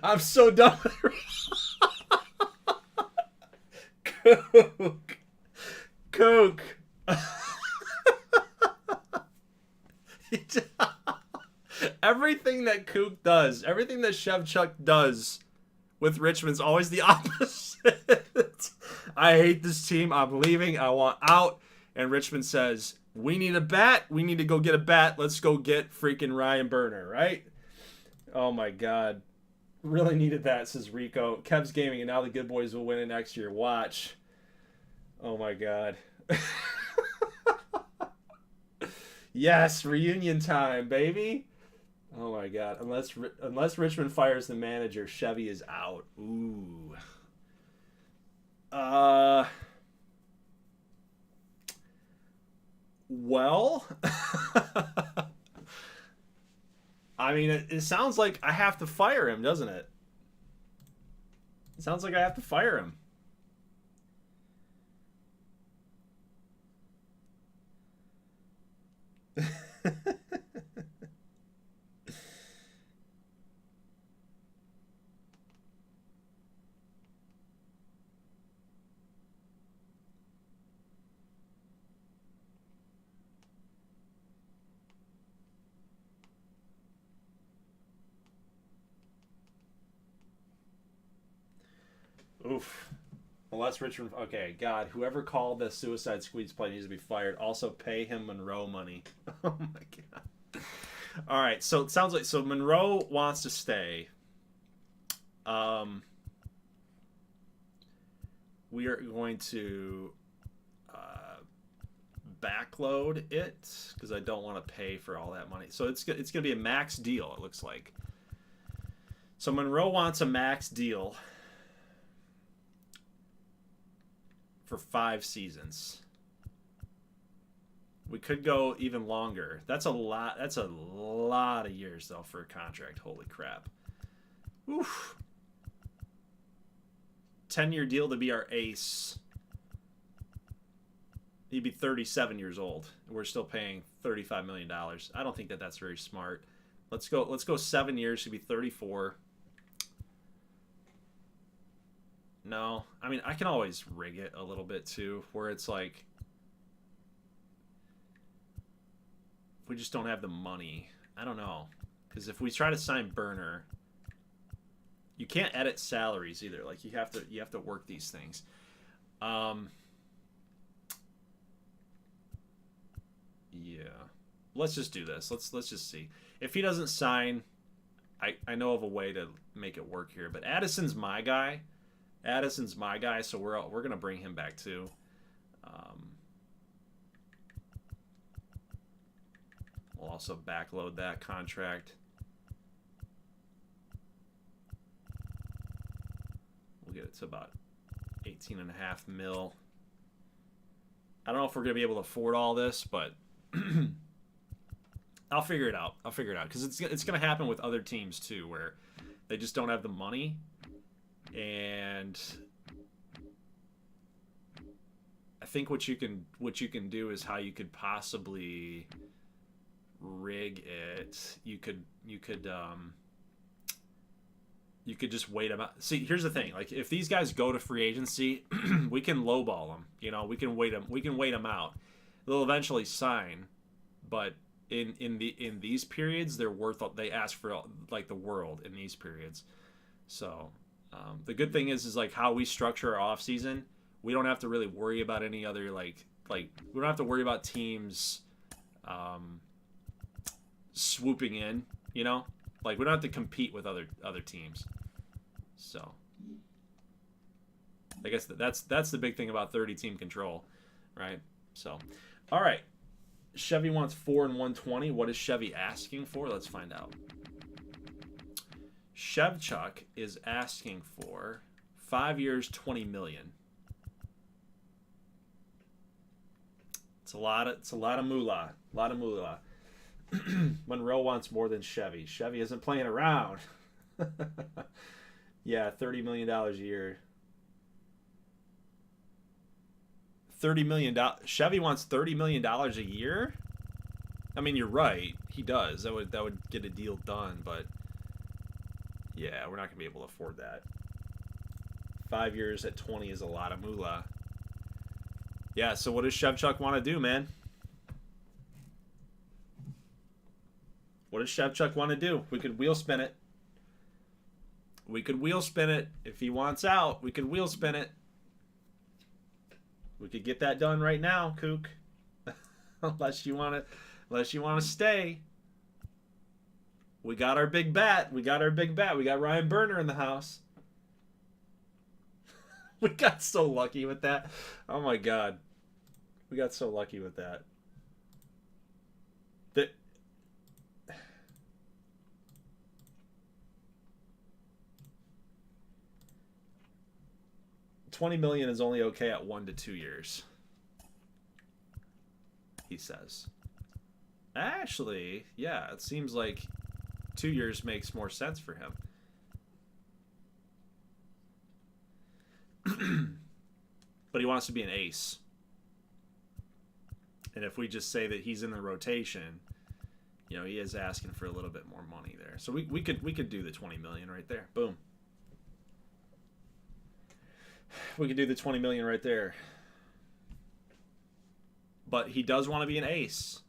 I'm so done with Coke. Everything that Kook does, everything that Shevchuk does with Richmond's always the opposite. I hate this team. I'm leaving. I want out. And Richmond says, we need a bat. We need to go get a bat. Let's go get freaking Ryan Berger, right? Oh, my God. Really needed that, says Rico. Kev's gaming, and now the good boys will win it next year. Watch. Oh, my God. Yes, reunion time, baby. Oh, my God. Unless Richmond fires the manager, Chevy is out. Ooh. Well, I mean, it sounds like I have to fire him, doesn't it? It sounds like I have to fire him. Oof. Unless Richmond... Okay, God, whoever called the Suicide Squeeze play needs to be fired. Also, pay him Monroe money. Oh, my God. All right, so it sounds like... So, Monroe wants to stay. We are going to backload it because I don't want to pay for all that money. So, it's going to be a max deal, it looks like. So, Monroe wants a max deal for 5 seasons. We could go even longer. That's a lot. That's a lot of years, though, for a contract. Holy crap. Oof. 10-year deal to be our ace. He'd be 37 years old, and we're still paying $35 million. I don't think that that's very smart. Let's go 7 years. He'd be 34. No, I mean, I can always rig it a little bit too, where it's like, if we just don't have the money, I don't know, because if we try to sign Berger, you can't edit salaries either. Like you have to work these things. Yeah, let's just do this. Let's just see if he doesn't sign. I know of a way to make it work here, but Addison's my guy. So we're gonna bring him back too. We'll also backload that contract. We'll get it to about 18.5 mil. I don't know if we're gonna be able to afford all this, but I'll figure it out. Because it's gonna happen with other teams too, where they just don't have the money. And I think what you can do is how you could possibly rig it. You could just wait them out. See, here's the thing. Like if these guys go to free agency, we can lowball them. You know, we can wait them out. They'll eventually sign, but in these periods, they ask for like the world in these periods. So. The good thing is like how we structure our off season. we don't have to really worry about any other like we don't have to worry about teams swooping in, you know? Like we don't have to compete with other teams. So I guess that's the big thing about 30 team control, right? So all right. Chevy wants 4 and 120. What is Chevy asking for? Let's find out. Chevchuk is asking for 5 years, 20 million. It's a lot of moolah. A lot of moolah. Monroe wants more than Chevy. Chevy isn't playing around. Yeah, $30 million a year. $30 million. Chevy wants $30 million a year. I mean, you're right. He does. That would get a deal done, but yeah, we're not gonna be able to afford that. 5 years at 20 is a lot of moolah. Yeah. So what does Shevchuk want to do, man? What does Shevchuk want to do? We could wheel spin it. We could wheel spin it. If he wants out, we could wheel spin it. We could get that done right now, Kook. unless you want to stay. We got our big bat. We got Ryan Berger in the house. We got so lucky with that. Oh my God. We got so lucky with that. That $20 million is only okay at 1 to 2 years, he says. Actually, yeah, it seems like 2 years makes more sense for him. But he wants to be an ace. And if we just say that he's in the rotation, you know, he is asking for a little bit more money there. So we could do the 20 million right there. Boom. We could do the 20 million right there. But he does want to be an ace.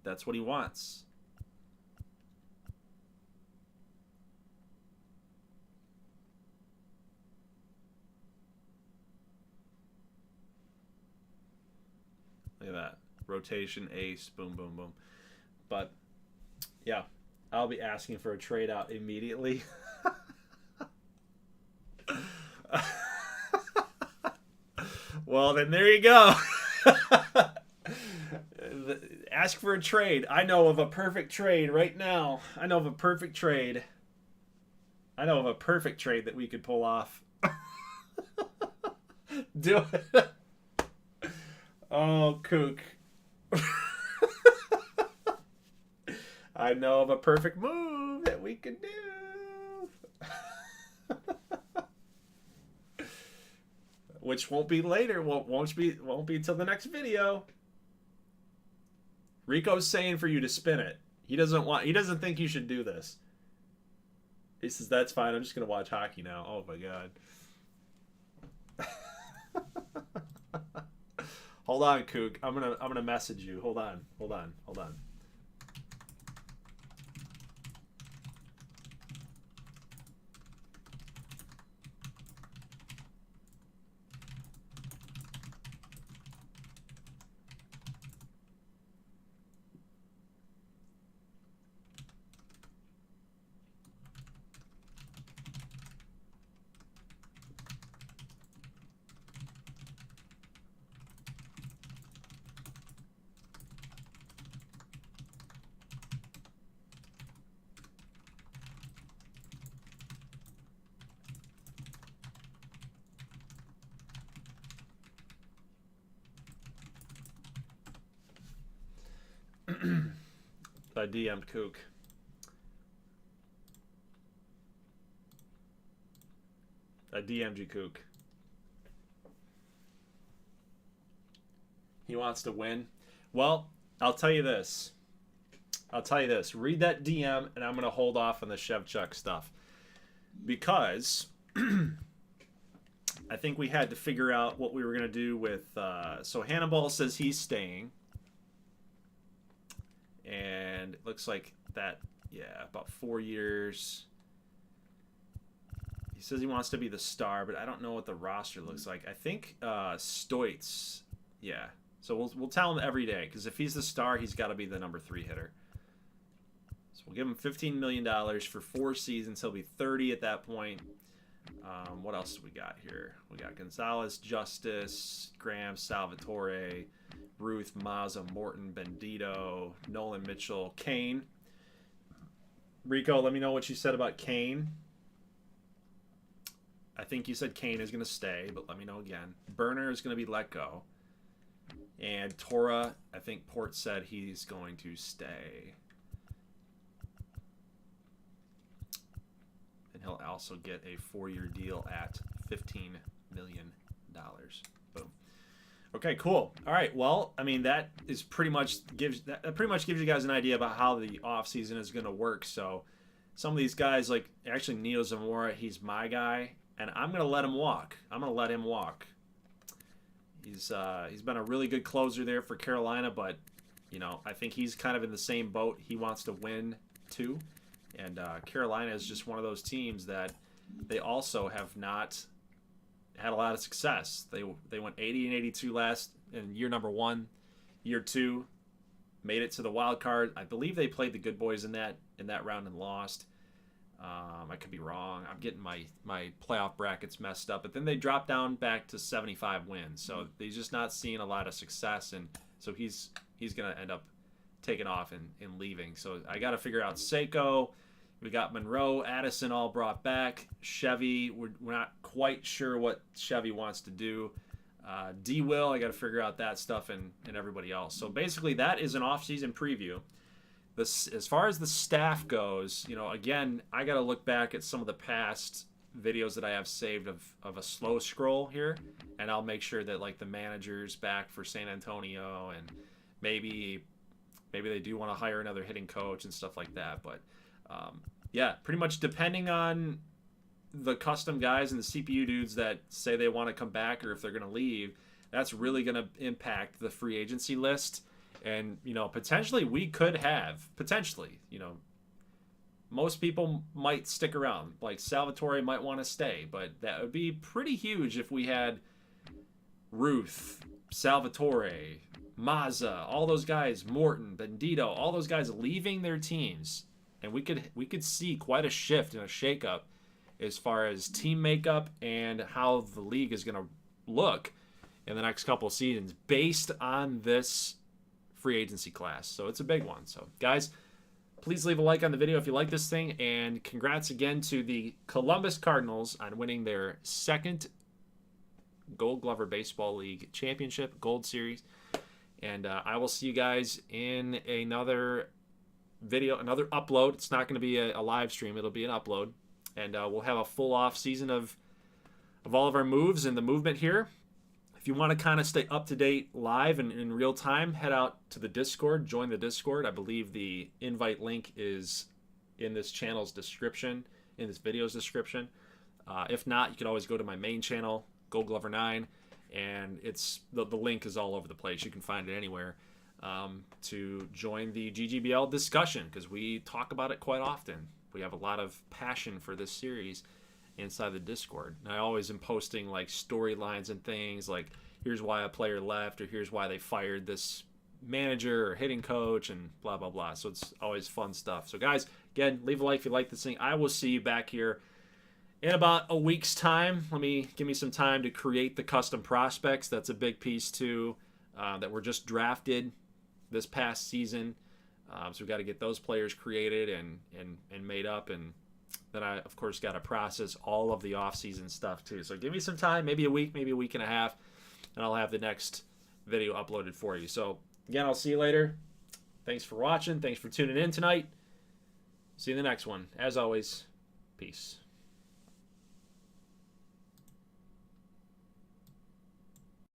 That's what he wants. Look at that. Rotation, ace, boom, boom, boom. But, yeah, I'll be asking for a trade out immediately. Well, then there you go. Ask for a trade. I know of a perfect trade right now. I know of a perfect trade that we could pull off. Do it. Oh, Kook. I know of a perfect move that we could do. Which won't be later. Won't be until the next video. Rico's saying for you to spin it. He doesn't think you should do this. He says that's fine. I'm just gonna watch hockey now. Oh my God. Hold on, Kook. I'm gonna message you. Hold on. I DM'd Kook. I DM'd you, Kook. He wants to win. Well, I'll tell you this. Read that DM, and I'm going to hold off on the Shevchuk stuff. Because I think we had to figure out what we were going to do with... so Hannibal says he's staying. And it looks like that, yeah, about 4 years. He says he wants to be the star, but I don't know what the roster looks like. I think Stoitz. Yeah. So we'll tell him every day, because if he's the star, he's got to be the number 3 hitter. So we'll give him $15 million for 4 seasons. He'll be 30 at that point. What else do we got here? We got Gonzalez, Justice, Graham, Salvatore, Ruth, Mazza, Morton, Bendito, Nolan Mitchell, Kane. Rico, let me know what you said about Kane. I think you said Kane is going to stay, but let me know again. Berger is going to be let go. And Tora, I think Port said he's going to stay. And he'll also get a 4-year deal at $15 million. Boom. Okay, cool. All right. Well, I mean, that pretty much gives you guys an idea about how the offseason is going to work. So some of these guys, like actually Neo Zamora, he's my guy, and I'm going to let him walk. I'm going to let him walk. He's been a really good closer there for Carolina, but you know, I think he's kind of in the same boat. He wants to win too, and Carolina is just one of those teams that they also have not had a lot of success. They went 80 and 82 in year number 1. Year 2, made it to the wild card. I believe they played the good boys in that round and lost. I could be wrong. I'm getting my playoff brackets messed up. But then they dropped down back to 75 wins. So they're just not seeing a lot of success. And so he's going to end up taking off and leaving. So I got to figure out Seiko. We got Monroe, Addison all brought back. Chevy, we're not quite sure what Chevy wants to do. D-Will, I got to figure out that stuff and everybody else. So basically that is an off-season preview. As far as the staff goes, you know, again, I got to look back at some of the past videos that I have saved of a slow scroll here, and I'll make sure that like the manager's back for San Antonio, and maybe they do want to hire another hitting coach and stuff like that. But yeah, pretty much depending on the custom guys and the CPU dudes that say they want to come back or if they're going to leave, that's really going to impact the free agency list. And, you know, potentially we could have, you know, most people might stick around. Like Salvatore might want to stay, but that would be pretty huge if we had Ruth, Salvatore, Mazza, all those guys, Morton, Bendito, all those guys leaving their teams. And we could see quite a shift and a shakeup as far as team makeup and how the league is going to look in the next couple of seasons based on this free agency class. So it's a big one. So guys, please leave a like on the video if you like this thing, and congrats again to the Columbus Cardinals on winning their 2nd Goldglover Baseball League championship, Gold Series. And I will see you guys in another video, another upload. It's not going to be a live stream, it'll be an upload, and we'll have a full off season of all of our moves and the movement here. If you want to kind of stay up to date live and in real time, head out to the Discord, join the Discord. I believe the invite link is in this channel's description, in this video's description. If not, you can always go to my main channel, Goldglover9, and it's the link is all over the place. You can find it anywhere. To join the GGBL discussion, because we talk about it quite often. We have a lot of passion for this series inside the Discord. And I always am posting like storylines and things like, here's why a player left, or here's why they fired this manager or hitting coach, and blah, blah, blah. So it's always fun stuff. So guys, again, leave a like if you like this thing. I will see you back here in about a week's time. Give me some time to create the custom prospects. That's a big piece too, that were just drafted this past season. So we've got to get those players created and made up, and then I of course got to process all of the off-season stuff too. So give me some time, maybe a week, maybe a week and a half, and I'll have the next video uploaded for you. So again, I'll see you later. Thanks for watching. Thanks for tuning in tonight. See you in the next one. As always, peace.